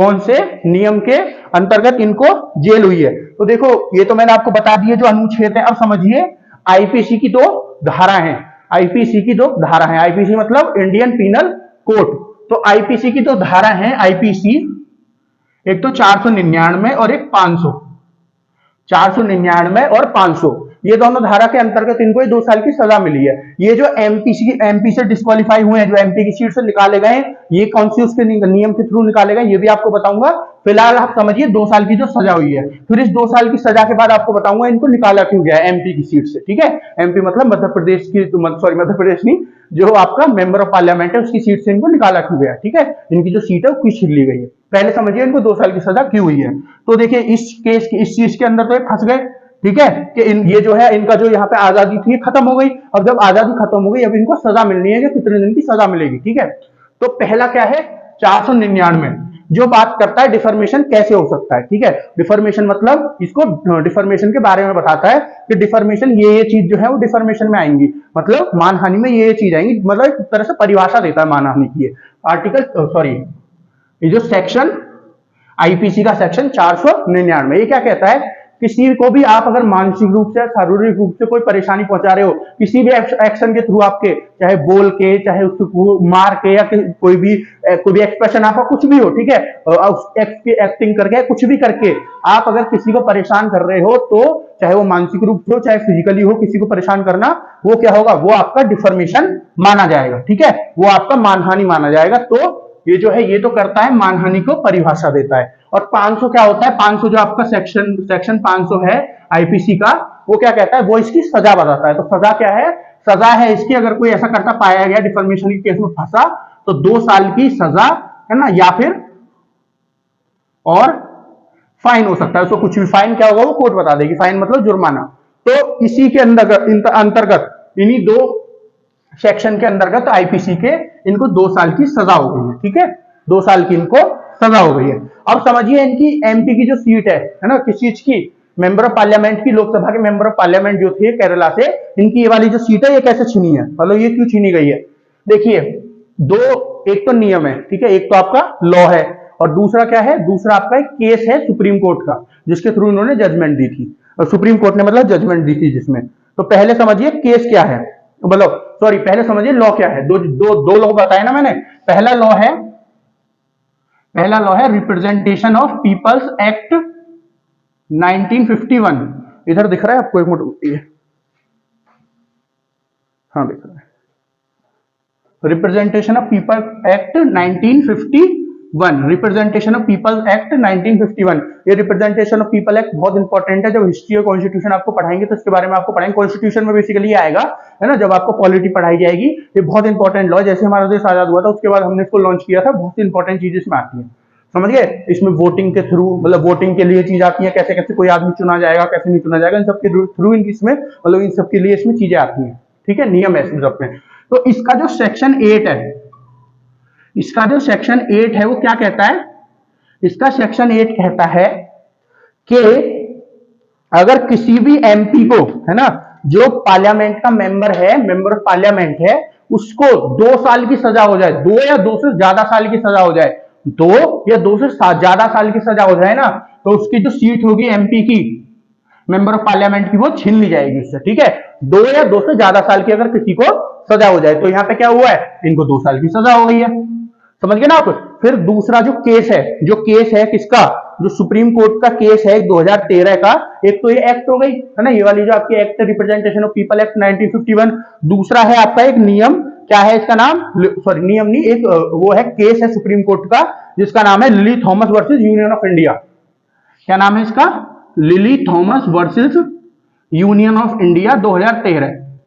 कौन से नियम के अंतर्गत इनको जेल हुई है। तो देखो ये तो मैंने आपको बता दिए जो अनुच्छेद है। अब समझिए आईपीसी की दो धारा है, आईपीसी की दो धारा है, आईपीसी मतलब इंडियन पीनल कोड। तो आईपीसी की दो धारा है, आईपीसी एक तो 499 और एक 500, 499 और 500, ये दोनों धारा के अंतर्गत इनको 2 साल की सजा मिली है। ये जो एमपी से डिस्क्वालीफाई हुए हैं, जो एमपी की सीट से निकाले गए, ये कौन सी उसके नियम के थ्रू निकाले गए ये भी आपको बताऊंगा। फिलहाल आप समझिए 2 साल की जो सजा हुई है, फिर इस 2 साल की सजा के बाद आपको बताऊंगा इनको निकाला क्यों गया एमपी की सीट से। ठीक है, एमपी मतलब मध्य प्रदेश की, सॉरी मध्य प्रदेश नहीं, जो आपका मेंबर ऑफ पार्लियामेंट है उसकी सीट से इनको निकाला क्यों गया। ठीक है, इनकी जो सीट है वो छीन ली गई है। पहले समझिए इनको 2 साल की सजा क्यों हुई है। तो देखिए इस केस की इस चीज के अंदर तो ये फंस गए। ठीक है, कि ये जो है इनका जो यहाँ पे आजादी थी खत्म हो गई। अब जब आजादी खत्म हो गई अब इनको सजा मिलनी है कि कितने दिन की सजा मिलेगी। ठीक है, तो पहला क्या है 499 जो बात करता है डिफर्मेशन कैसे हो सकता है। ठीक है, डिफर्मेशन मतलब इसको डिफर्मेशन के बारे में बताता है कि डिफर्मेशन ये चीज जो है वो डिफर्मेशन में आएंगी, मतलब मानहानि में ये चीज आएंगी, मतलब एक तरह से परिभाषा देता है मानहानि की। आर्टिकल सॉरी ये जो सेक्शन आईपीसी का सेक्शन 499 ये क्या कहता है, किसी को भी आप अगर मानसिक रूप से शारीरिक रूप से कोई परेशानी पहुंचा रहे हो किसी भी एक्शन के थ्रू, आपके चाहे बोल के चाहे उसको मार के या कोई भी एक्सप्रेशन आपका कुछ भी हो, ठीक है, एक्टिंग करके कुछ भी करके आप अगर किसी को परेशान कर रहे हो तो चाहे वो मानसिक रूप से हो चाहे फिजिकली हो, किसी को परेशान करना वो क्या होगा, वो आपका डिफर्मेशन माना जाएगा। ठीक है, वो आपका मानहानि माना जाएगा। तो ये जो है ये तो करता है मानहानि को परिभाषा देता है। और 500 क्या होता है, 500 जो आपका सेक्शन 500 है आईपीसी का, वो क्या कहता है, वो इसकी सजा बताता है। तो सजा क्या है, सजा है इसकी अगर कोई ऐसा करता पाया गया डिफर्मेशन के केस में फंसा तो 2 साल की सजा है ना, या फिर और फाइन हो सकता है। उसको कुछ भी फाइन क्या होगा वो कोर्ट बता देगी, फाइन मतलब जुर्माना। तो इसी के अंतर्गत इन्हीं 2 सेक्शन के अंतर्गत आईपीसी के इनको 2 साल की सजा हो गई है। ठीक है, 2 साल की इनको सजा हो गई है। अब समझिए इनकी एमपी की जो सीट है ना, किस चीज की, मेंबर ऑफ पार्लियामेंट की, लोकसभा के मेंबर ऑफ पार्लियामेंट जो थे केरला से, इनकी ये वाली जो सीट है ये कैसे छीनी है, मतलब ये क्यों छीनी गई है। देखिए एक तो नियम है, ठीक है, एक तो आपका लॉ है और दूसरा क्या है, दूसरा आपका एक केस है सुप्रीम कोर्ट का जिसके थ्रू इन्होंने जजमेंट दी थी, और सुप्रीम कोर्ट ने मतलब जजमेंट दी थी जिसमें। तो पहले समझिए केस क्या है, मतलब सॉरी पहले समझिए लॉ क्या है। दो लॉ बताए ना मैंने। पहला लॉ है रिप्रेजेंटेशन ऑफ पीपल्स एक्ट 1951। इधर दिख रहा है आपको, एक मिनट, हाँ दिख रहा है, representation of people act 1951, representation of people act 1951। ये रिप्रेजेंटेशन ऑफ पीपल एक्ट बहुत इंपॉर्टेंट है। जब हिस्ट्री और कॉन्स्टिट्यूशन आपको पढ़ाएंगे तो इसके बारे में आपको पढ़ाएंगे। कॉन्स्टिट्यूशन में बेसिकली आएगा, है ना, जब आपको पॉलिटी पढ़ाई जाएगी। ये बहुत इंपॉर्टेंट लॉ, जैसे हमारा देश आजाद हुआ था उसके बाद हमने इसको लॉन्च किया था, बहुत इंपॉर्टेंट चीजें इसमें आती है, समझ गए। इसमें वोटिंग के थ्रू, मतलब वोटिंग के लिए चीज आती है, कैसे कैसे कोई आदमी चुना जाएगा कैसे नहीं चुना जाएगा, इन सबके थ्रू इसमें मतलब इन सबके लिए इसमें चीजें आती हैं। ठीक है, नियम है इसमें सबके। तो इसका जो सेक्शन 8 है, इसका जो सेक्शन 8 है वो क्या कहता है, इसका सेक्शन 8 कहता है कि अगर किसी भी एमपी को, है ना, जो पार्लियामेंट का मेंबर है, मेंबर ऑफ पार्लियामेंट है, उसको 2 साल की सजा हो जाए, 2 या 2 से ज्यादा साल की सजा हो जाए, 2 या 2 से ज्यादा साल की सजा हो जाए ना, तो उसकी जो सीट होगी एमपी की, मेंबर ऑफ पार्लियामेंट की, वो छीन ली जाएगी उससे। ठीक है, 2 या 2 से ज्यादा साल की अगर किसी को सजा हो जाए, तो यहाँ पे क्या हुआ है, इनको 2 साल की सजा हो गई है, समझ गए ना आप। फिर दूसरा जो केस है किसका, जो सुप्रीम कोर्ट का केस है 2013 का, एक तो ये एक्ट हो गई, है ना, ये वाली जो आपकी act representation of people act 1951। दूसरा है आपका एक नियम, क्या है इसका नाम, सॉरी नियम नहीं, एक वो है केस है सुप्रीम कोर्ट का जिसका नाम है lily Thomas versus union of India. क्या नाम है इसका, lily Thomas versus union of India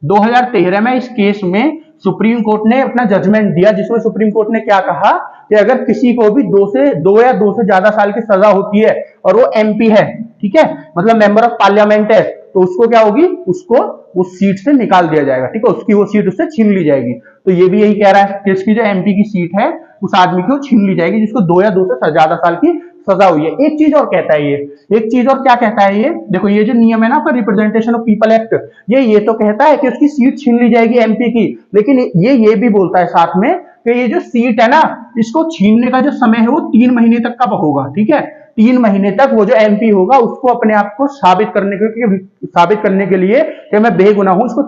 2013 में। इस केस में सुप्रीम कोर्ट ने अपना जजमेंट दिया, जिसमें सुप्रीम कोर्ट ने क्या कहा कि अगर किसी को भी 2 या 2 से ज्यादा साल की सजा होती है और वो एमपी है, ठीक है, मतलब मेंबर ऑफ पार्लियामेंट है, तो उसको क्या होगी, उसको उस सीट से निकाल दिया जाएगा। ठीक है, उसकी वो सीट उससे छीन ली जाएगी। तो ये भी यही कह रहा है कि इसकी जो एमपी की सीट है उस आदमी को छीन ली जाएगी जिसको 2 या 2 से ज्यादा साल की सजा हुई है। एक चीज और कहता है एक चीज और क्या कहता है ये, देखो ये जो नियम है ना पर रिप्रेजेंटेशन ऑफ पीपल एक्ट, ये तो कहता है कि उसकी सीट छीन ली जाएगी एमपी की, लेकिन ये भी बोलता है साथ में कि ये जो सीट है ना, इसको छीनने का जो समय है वो 3 महीने तक का होगा, ठीक है। 3 महीने तक वो जो एमपी होगा उसको अपने आप को साबित करने के लिए कि मैं बेगुनाह हूं, इसको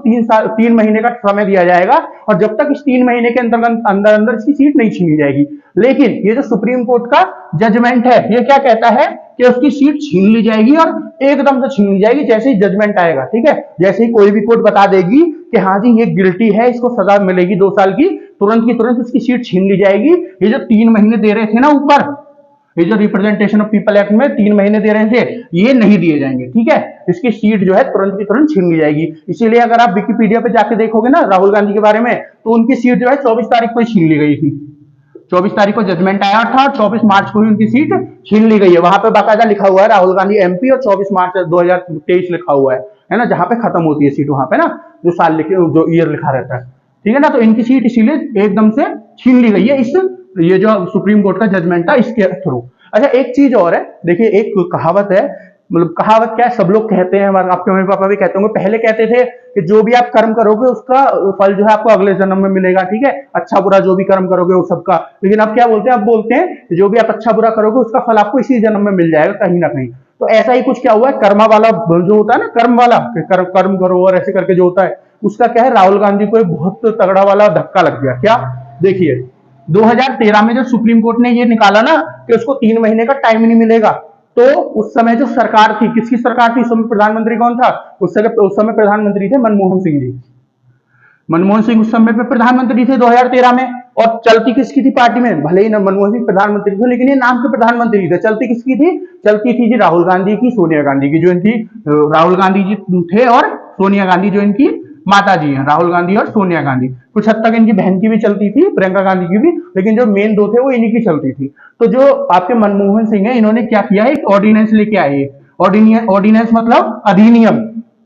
3 महीने का समय दिया जाएगा, और जब तक इस 3 महीने के अंदर अंदर इसकी सीट नहीं छीनी जाएगी। लेकिन ये जो सुप्रीम कोर्ट का जजमेंट है ये क्या कहता है कि उसकी सीट छीन ली जाएगी, और एकदम से छीन ली जाएगी जैसे ही जजमेंट आएगा, ठीक है। जैसे ही कोई भी कोर्ट बता देगी कि हाँ जी ये गिल्टी है, इसको सजा मिलेगी 2 साल की, तुरंत की तुरंत उसकी सीट छीन ली जाएगी। ये जो 3 महीने दे रहे थे ना ऊपर, ये जो रिप्रेजेंटेशन ऑफ पीपल एक्ट में 3 महीने दे रहे थे, ये नहीं दिए जाएंगे, ठीक है। इसकी सीट जो है तुरंत की तुरंत छीन ली जाएगी। इसीलिए अगर आप विकिपीडिया पे जाके देखोगे ना राहुल गांधी के बारे में, तो उनकी सीट जो है 24 तारीख को ही छीन ली गई थी। 24 तारीख को जजमेंट आया था और 24 मार्च को ही उनकी सीट छीन ली गई है। वहां पे बाकायदा लिखा हुआ है राहुल गांधी एमपी, और 24 मार्च 2023 लिखा हुआ है ना, जहां पे खत्म होती है सीट, वहां पे ना जो साल लिखे, जो ईयर लिखा रहता है, ठीक है ना। तो इनकी सीट इसीलिए एकदम से छीन ली गई है इस, ये जो सुप्रीम कोर्ट का जजमेंट था इसके थ्रू। अच्छा, एक चीज और है, देखिए एक कहावत है, मतलब कहावत क्या है, सब लोग कहते हैं, आपके मम्मी पापा भी कहते होंगे, पहले कहते थे कि जो भी आप कर्म करोगे उसका फल जो है आपको अगले जन्म में मिलेगा, ठीक है। अच्छा बुरा जो भी कर्म करोगे वो सबका। लेकिन अब क्या बोलते हैं, अब बोलते हैं कि जो भी आप अच्छा बुरा करोगे उसका फल आपको इसी जन्म में मिल जाएगा कहीं ना कहीं। तो ऐसा ही कुछ क्या हुआ है, कर्मा वाला जो होता है ना, कर्म वाला, कर्म करो और ऐसे करके जो होता है, उसका क्या है, राहुल गांधी को एक बहुत तगड़ा वाला धक्का लग गया। क्या, देखिए 2013 में जब सुप्रीम कोर्ट ने ये निकाला ना कि उसको 3 महीने का टाइम नहीं मिलेगा, तो उस समय जो सरकार थी, किसकी सरकार थी, उस समय प्रधानमंत्री कौन था, उस समय प्रधानमंत्री थे मनमोहन सिंह जी। मनमोहन सिंह उस समय पे प्रधानमंत्री थे 2013 में, और चलती किसकी थी पार्टी में, भले ही मनमोहन सिंह प्रधानमंत्री थे लेकिन ये नाम के प्रधानमंत्री थे, चलती किसकी थी, चलती थी जी राहुल गांधी की, सोनिया गांधी की, जो इनकी राहुल गांधी जी थे, और सोनिया गांधी जो इनकी माता जी हैं, राहुल गांधी और सोनिया गांधी। कुछ हद तक इनकी बहन की भी चलती थी, प्रियंका गांधी की भी, लेकिन जो मेन दो थे वो इन्हीं की चलती थी। तो जो आपके मनमोहन सिंह है, इन्होंने क्या किया है, एक ऑर्डिनेंस लेके आए। ऑर्डिनेंस मतलब अधिनियम,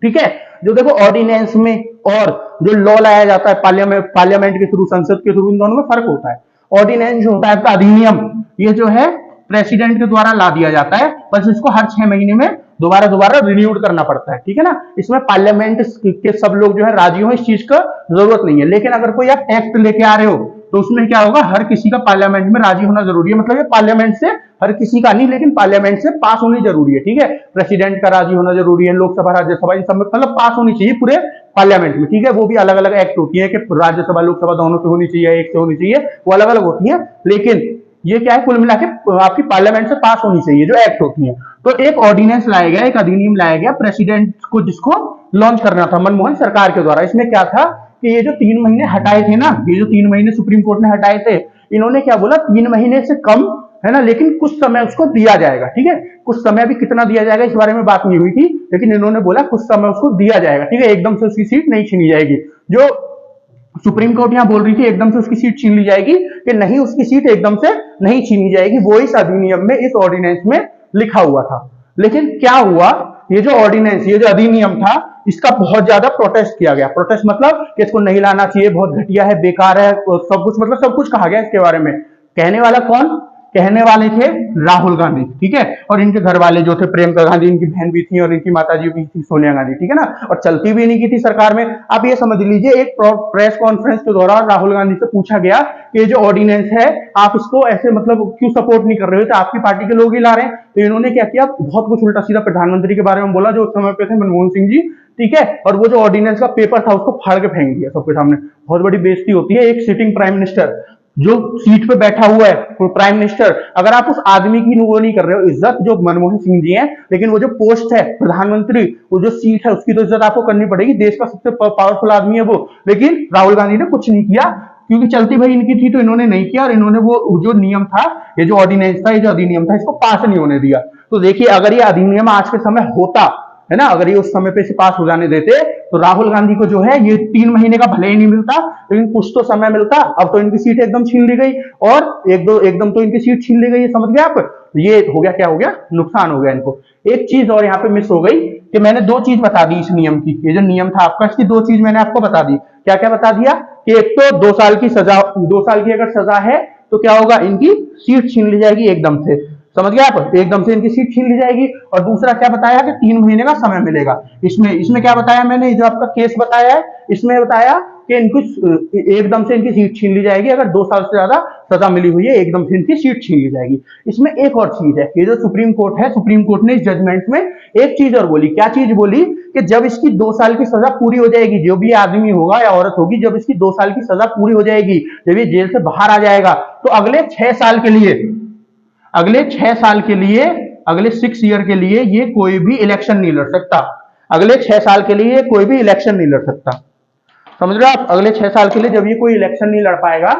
ठीक है। जो देखो ऑर्डिनेंस में और जो लॉ लाया जाता है पार्लियामेंट के थ्रू, संसद के थ्रू, इन दोनों में फर्क होता है। ऑर्डिनेंस जो होता है आपका अधिनियम, ये जो है प्रेसिडेंट के द्वारा ला दिया जाता है, बस इसको हर 6 महीने में दोबारा रिन्यूड करना पड़ता है, ठीक है ना। इसमें पार्लियामेंट के सब लोग जो है राजी हो, इस चीज का जरूरत नहीं है। लेकिन अगर कोई आप एक्ट लेके आ रहे हो तो उसमें क्या होगा, हर किसी का पार्लियामेंट में राजी होना जरूरी है। मतलब ये पार्लियामेंट से, हर किसी का नहीं लेकिन पार्लियामेंट से पास होनी जरूरी है, ठीक है। प्रेसिडेंट का राजी होना जरूरी है, लोकसभा राज्यसभा इन सब में मतलब पास होनी चाहिए पूरे पार्लियामेंट में, ठीक है। वो भी अलग अलग एक्ट होती है कि राज्यसभा लोकसभा दोनों से होनी चाहिए, एक से होनी चाहिए, वो अलग अलग होती है। लेकिन ये क्या है, कुल मिला के आपकी पार्लियामेंट से पास होनी चाहिए जो एक्ट होती है। तो एक ऑर्डिनेंस लाया गया, एक अधिनियम लाया गया प्रेसिडेंट को, जिसको लॉन्च करना था मनमोहन सरकार के द्वारा। इसमें क्या था कि ये जो 3 महीने हटाए थे ना, ये जो 3 महीने सुप्रीम कोर्ट ने हटाए थे, इन्होंने क्या बोला, 3 महीने से कम है ना, लेकिन कुछ समय उसको दिया जाएगा, ठीक है। कुछ समय भी कितना दिया जाएगा इस बारे में बात नहीं हुई थी, लेकिन इन्होंने बोला कुछ समय उसको दिया जाएगा, ठीक है। एकदम से उसकी सीट नहीं छीनी जाएगी। जो सुप्रीम कोर्ट यहां बोल रही थी एकदम से उसकी सीट छीन ली जाएगी, कि नहीं, उसकी सीट एकदम से नहीं छीनी जाएगी, वो इस अधिनियम में, इस ऑर्डिनेंस में लिखा हुआ था। लेकिन क्या हुआ, ये जो ऑर्डिनेंस, ये जो अधिनियम था, इसका बहुत ज्यादा प्रोटेस्ट किया गया। प्रोटेस्ट मतलब कि इसको नहीं लाना चाहिए, बहुत घटिया है, बेकार है, सब कुछ, मतलब सब कुछ कहा गया इसके बारे में। कहने वाला कौन, कहने वाले थे राहुल गांधी, ठीक है। और इनके घर वाले जो थे, प्रियंका गांधी इनकी बहन भी थी, और इनकी माता जी भी थी सोनिया गांधी, ठीक है ना। और चलती भी इन्हीं की थी सरकार में। आप ये समझ लीजिए, एक प्रेस कॉन्फ्रेंस के दौरान राहुल गांधी से पूछा गया कि ये जो ऑर्डिनेंस है आप इसको ऐसे मतलब क्यों सपोर्ट नहीं कर रहे हो, तो आपकी पार्टी के लोग ही ला रहे हैं। तो इन्होंने क्या किया, बहुत कुछ उल्टा सीधा प्रधानमंत्री के बारे में बोला जो उस समय पे थे मनमोहन सिंह जी, ठीक है। और वो जो ऑर्डिनेंस का पेपर था उसको फाड़ के फेंक दिया सबके सामने। बहुत बड़ी बेइज्जती होती है। एक सिटिंग प्राइम मिनिस्टर जो सीट पे बैठा हुआ है, प्राइम मिनिस्टर, अगर आप उस आदमी की वो नहीं कर रहे हो इज्जत, जो मनमोहन सिंह जी हैं, लेकिन वो जो पोस्ट है प्रधानमंत्री, वो जो सीट है उसकी तो इज्जत आपको करनी पड़ेगी। देश का सबसे पावरफुल आदमी है वो। लेकिन राहुल गांधी ने कुछ नहीं किया, क्योंकि चलती भाई इनकी थी तो इन्होंने नहीं किया, और इन्होंने वो जो नियम था, ये जो ऑर्डिनेंस था, ये जो अधिनियम था, इसको पास नहीं होने दिया। तो देखिए, अगर ये अधिनियम आज के समय होता है ना, अगर ये उस समय पे से पास हो जाने देते, तो राहुल गांधी को जो है ये 3 महीने का भले ही नहीं मिलता, लेकिन कुछ तो समय मिलता। अब तो इनकी सीट एकदम छीन ली गई, और एकदम तो इनकी सीट छीन ली गई, समझ गए आप। ये हो गया, क्या हो गया, नुकसान हो गया इनको। एक चीज और यहाँ पे मिस हो गई कि मैंने 2 चीज बता दी इस नियम की। ये जो नियम था आपका, इसकी 2 चीज मैंने आपको बता दी। क्या क्या बता दिया कि एक तो 2 साल की सजा, 2 साल की अगर सजा है तो क्या होगा, इनकी सीट छीन ली जाएगी एकदम से, समझ गए आप, एकदम से इनकी सीट छीन ली जाएगी। और दूसरा क्या बताया कि 3 महीने का समय मिलेगा। इसमें क्या बताया मैंने, जो आपका केस बताया है, इसमें बताया कि इनको एकदम से इनकी सीट छीन ली जाएगी, अगर 2 साल से ज्यादा सजा मिली हुई है एकदम से इनकी सीट छीन ली जाएगी। इसमें एक और चीज है, ये जो सुप्रीम कोर्ट है, सुप्रीम कोर्ट ने इस जजमेंट में एक चीज और बोली। क्या चीज बोली? कि जब इसकी 2 साल की सजा पूरी हो जाएगी, जो भी आदमी होगा या औरत होगी, जब इसकी 2 साल की सजा पूरी हो जाएगी, जब ये जेल से बाहर आ जाएगा, तो अगले 6 साल के लिए, अगले 6 साल के लिए, अगले 6 ईयर के लिए ये कोई भी इलेक्शन नहीं लड़ सकता। अगले 6 साल के लिए कोई भी इलेक्शन नहीं लड़ सकता। समझ रहे हो आप? अगले 6 साल के लिए जब ये कोई इलेक्शन नहीं लड़ पाएगा,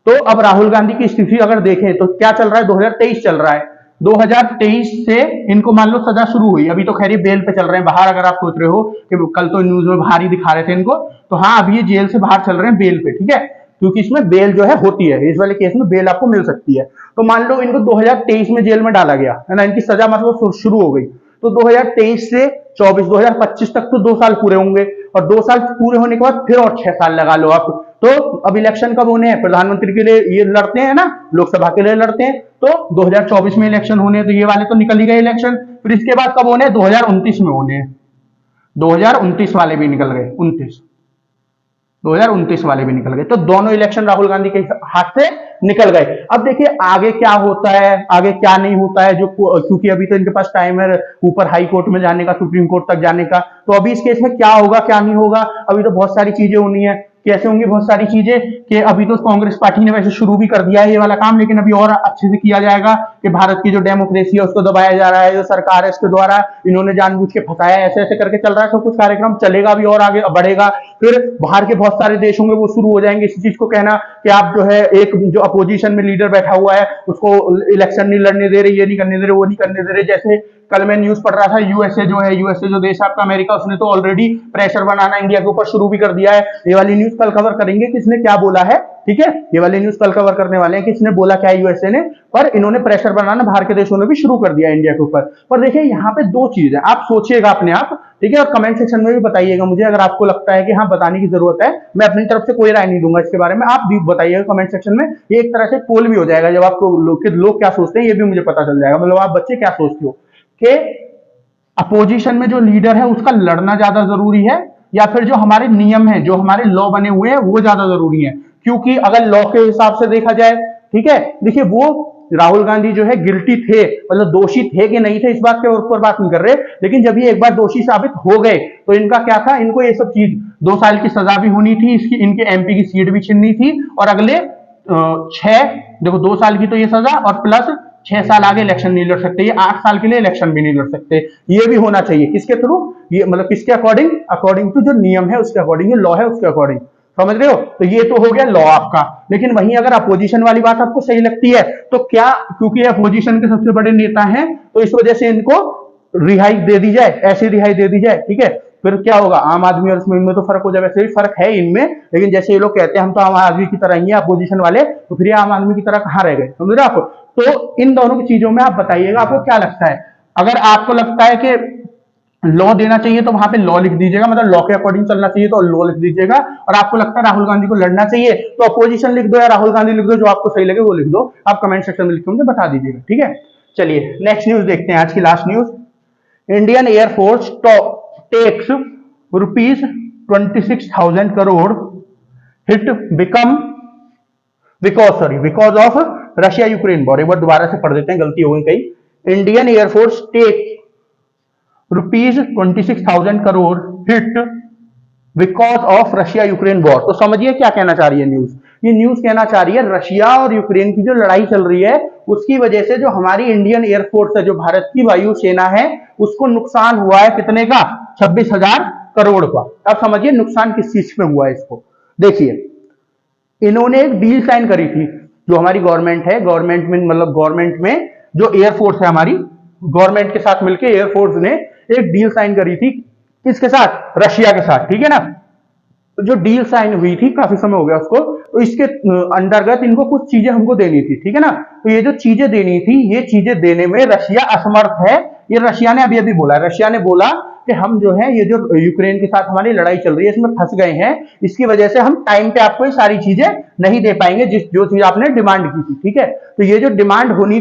तो अब राहुल गांधी की स्थिति अगर देखें तो क्या चल रहा है, 2023 चल रहा है। 2023 से इनको मान लो सजा शुरू हुई, अभी तो खैर ये बेल पे चल रहे हैं बाहर। अगर आप सोच रहे हो कि कल तो न्यूज में बाहर ही दिखा रहे थे इनको, तो हाँ अभी ये जेल से बाहर चल रहे हैं बेल पे, ठीक है, क्योंकि इसमें बेल जो है होती है, इस वाले केस में बेल आपको मिल सकती है। तो मान लो इनको 2023 में जेल में डाला गया है ना, इनकी सजा मतलब शुरू हो गई, तो 2023 से 24 2025 तक तो 2 साल पूरे होंगे, और 2 साल पूरे होने के बाद फिर और 6 साल लगा लो आप। तो अब इलेक्शन कब होने हैं? प्रधानमंत्री के लिए ये लड़ते हैं ना, लोकसभा के लिए लड़ते हैं, तो 2024 में इलेक्शन होने हैं, तो ये वाले तो निकल ही गए इलेक्शन। फिर इसके बाद कब होने हैं? 2029 में होने हैं। 2029 वाले भी निकल गए, 2029 वाले भी निकल गए, तो दोनों इलेक्शन राहुल गांधी के हाथ से निकल गए। अब देखिए आगे क्या होता है, आगे क्या नहीं होता है, जो क्योंकि अभी तो इनके पास टाइम है ऊपर हाई कोर्ट में जाने का, सुप्रीम कोर्ट तक जाने का। तो अभी इस केस में क्या होगा क्या नहीं होगा, अभी तो बहुत सारी चीजें होनी है। कैसे होंगी बहुत सारी चीजें, कि अभी तो कांग्रेस पार्टी ने वैसे शुरू भी कर दिया है ये वाला काम, लेकिन अभी और अच्छे से किया जाएगा कि भारत की जो डेमोक्रेसी है उसको दबाया जा रहा है, जो सरकार है इसके द्वारा इन्होंने जानबूझ के फंसाया, ऐसे ऐसे करके चल रहा है। सब कुछ कार्यक्रम चलेगा भी और आगे बढ़ेगा। फिर बाहर के बहुत सारे देश होंगे वो शुरू हो जाएंगे इसी चीज को कहना कि आप जो है एक जो अपोजिशन में लीडर बैठा हुआ है उसको इलेक्शन नहीं लड़ने दे रहे, ये नहीं करने दे रहे, वो नहीं करने दे रहे। जैसे कल मैं न्यूज पढ़ रहा था, यूएसए जो है, यूएसए जो देश आपका अमेरिका, उसने तो ऑलरेडी प्रेशर बनाना इंडिया के ऊपर शुरू भी कर दिया है। ये वाली न्यूज कल कवर करेंगे किसने क्या बोला है, ठीक है, ये वाली न्यूज कल कवर करने वाले हैं कि इसने बोला क्या यूएसए ने, पर इन्होंने प्रेशर बनाना बाहर के देशों ने भी शुरू कर दिया इंडिया के ऊपर। पर देखिए यहाँ पे 2 चीज है, आप सोचिएगा अपने आप, ठीक है, और कमेंट सेक्शन में भी बताइएगा मुझे अगर आपको लगता है कि हाँ बताने की जरूरत है। मैं अपनी तरफ से कोई राय नहीं दूंगा इसके बारे में, आप भी बताइएगा कमेंट सेक्शन में। ये एक तरह से पोल भी हो जाएगा, जब आपको लोग क्या सोचते हैं ये भी मुझे पता चल जाएगा, मतलब आप बच्चे क्या सोचते हो कि अपोजिशन में जो लीडर है उसका लड़ना ज्यादा जरूरी है, या फिर जो हमारे नियम है, जो हमारे लॉ बने हुए हैं वो ज्यादा जरूरी है। क्योंकि अगर लॉ के हिसाब से देखा जाए, ठीक है, देखिए वो राहुल गांधी जो है गिल्टी थे, मतलब दोषी थे कि नहीं थे इस बात के ऊपर बात नहीं कर रहे, लेकिन जब ये एक बार दोषी साबित हो गए तो इनका क्या था, इनको ये सब चीज 2 साल की सजा भी होनी थी, इसकी इनके एमपी की सीट भी छीननी थी, और अगले 2 साल की तो ये सजा और प्लस 6 साल आगे इलेक्शन नहीं लड़ सकते, ये 8 साल के लिए इलेक्शन भी नहीं लड़ सकते। ये भी होना चाहिए किसके थ्रू, ये मतलब किसके अकॉर्डिंग, अकॉर्डिंग टू जो नियम है उसके अकॉर्डिंग, ये लॉ है उसके अकॉर्डिंग, समझ रहे हो। तो ये तो हो गया लॉ आपका। लेकिन वहीं अगर अपोजिशन वाली बात आपको सही लगती है तो क्या, क्योंकि अपोजिशन के सबसे बड़े नेता हैं तो इस वजह से इनको रिहाई दे दी जाए, ऐसी रिहाई दे दी जाए, ठीक है, फिर क्या होगा, आम आदमी और इसमें तो फर्क हो जाए, वैसे भी फर्क है इनमें, लेकिन जैसे ये लोग कहते हैं हम तो आम आदमी की तरह ही है अपोजिशन वाले, तो फिर ये आम आदमी की तरह कहां रह गए, समझ रहे आप। तो इन दोनों की चीजों में आप बताइएगा आपको क्या लगता है। अगर आपको लगता है कि लॉ देना चाहिए तो वहां पे लॉ लिख दीजिएगा, मतलब लॉ के अकॉर्डिंग चलना चाहिए तो लॉ लिख दीजिएगा, और आपको लगता है राहुल गांधी को लड़ना चाहिए तो अपोजिशन लिख दो या राहुल गांधी लिख दो, जो आपको सही लगे वो लिख दो, आप कमेंट सेक्शन में लिख के मुझे बता दीजिएगा, ठीक है। चलिए नेक्स्ट न्यूज देखते हैं, आज की last news. Indian air force takes ₹26,000 crore hit because of Russia Ukraine war. एक बार दोबारा से पढ़ देते हैं, गलती हो गई कहीं। Indian air force takes ₹26,000 crore hit because of Russia Ukraine war. तो समझिए क्या कहना चाह रही है न्यूज। ये न्यूज कहना चाह रही है रशिया और यूक्रेन की जो लड़ाई चल रही है उसकी वजह से जो हमारी इंडियन एयरफोर्स है, जो भारत की वायु सेना है, उसको नुकसान हुआ है कितने का, 26,000 करोड़ का। अब समझिए नुकसान किस चीज में हुआ है इसको। देखिए इन्होंने एक डील साइन करी थी, जो हमारी गवर्नमेंट है, गवर्नमेंट में मतलब गवर्नमेंट में जो एयरफोर्स है हमारी, गवर्नमेंट के साथ मिलकर एयरफोर्स ने एक डील साइन करी थी, किसके साथ, रशिया के साथ, ठीक है ना। तो जो डील साइन हुई थी काफी समय हो गया उसको, तो इसके अंतर्गत इनको कुछ चीजें हमको देनी थी, ठीक है ना। तो ये जो चीजें देनी थी, ये चीजें देने में रशिया असमर्थ है। ये रशिया ने अभी अभी बोला, रशिया ने बोला कि हम जो है ये जो यूक्रेन के साथ हमारी लड़ाई चल रही है इसमें फंस गए हैं, इसकी वजह से हम टाइम पे आपको ये सारी चीजें नहीं दे पाएंगे जो चीज आपने डिमांड की थी। ठीक है, तो ये जो डिमांड होनी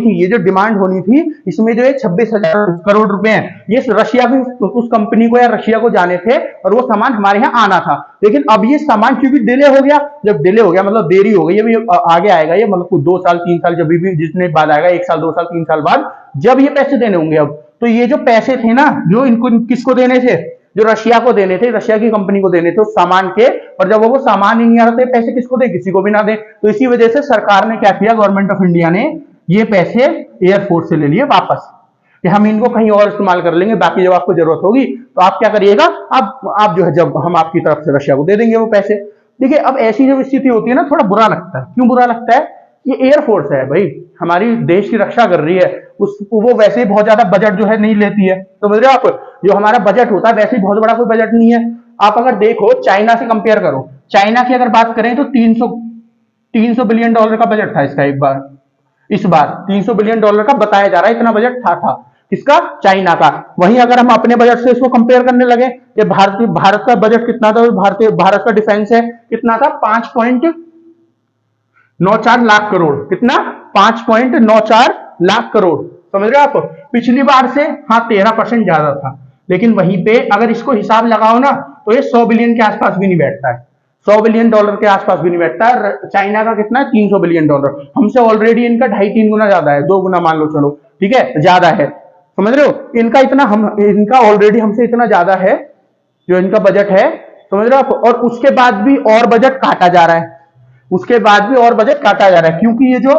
थी इसमें जो है 26,000 करोड़ रुपए हैं, ये रशिया की उस कंपनी को या रशिया को जाने थे और वो सामान हमारे यहाँ आना था। लेकिन अब ये सामान क्योंकि डिले हो गया, जब डिले हो गया मतलब देरी हो गई, ये भी आगे आएगा, ये मतलब कुछ 2 साल 3 साल जब भी जितने बाद आएगा, 1 साल 2 साल 3 साल बाद जब ये पैसे देने होंगे। अब तो ये जो पैसे थे ना, जो इनको किसको देने थे, जो रशिया को देने थे, रशिया की कंपनी को देने थे उस सामान के, और जब वो सामान ही नहीं आ रहा था पैसे किसको दे, किसी को भी ना दे। तो इसी वजह से सरकार ने क्या किया, गवर्नमेंट ऑफ इंडिया ने ये पैसे एयरफोर्स से ले लिए वापस कि हम इनको कहीं और इस्तेमाल कर लेंगे, बाकी जब आपको जरूरत होगी तो आप क्या करिएगा, आप जो है जब हम आपकी तरफ से रशिया को दे देंगे वो पैसे। देखिए अब ऐसी जब स्थिति होती है ना, थोड़ा बुरा लगता है। क्यों बुरा लगता है, ये एयरफोर्स है भाई, हमारी देश की रक्षा कर रही है, उसको वो वैसे ही बहुत ज्यादा बजट जो है नहीं लेती है, तो समझ रहे हो आप, जो हमारा बजट होता है वैसे ही बहुत बड़ा कोई बजट नहीं है। आप अगर देखो चाइना से कंपेयर करो, चाइना की अगर बात करें तो 300 बिलियन डॉलर का बजट था इसका, इस बार 300 बिलियन डॉलर का बताया जा रहा है, इतना बजट था किसका, चाइना का। वहीं अगर हम अपने बजट से इसको कंपेयर करने लगे कि भारत का बजट कितना था, भारत का डिफेंस है कितना था, 5.94 लाख करोड़, कितना 5.94 लाख करोड़, समझ रहे हो आप। पिछली बार से हाँ 13% ज्यादा था, लेकिन वहीं पे अगर इसको हिसाब लगाओ ना तो ये 100 बिलियन के आसपास भी नहीं बैठता है, 100 बिलियन डॉलर के आसपास भी नहीं बैठता है। चाइना का कितना है, 300 बिलियन डॉलर, हमसे ऑलरेडी इनका 2.5-3 गुना ज्यादा है, 2 गुना मान लो, चलो ठीक है ज्यादा है, समझ रहे हो। इनका ऑलरेडी हमसे इतना ज्यादा है जो इनका बजट है, समझ रहे हो आप। और उसके बाद भी और बजट काटा जा रहा है, क्योंकि ये जो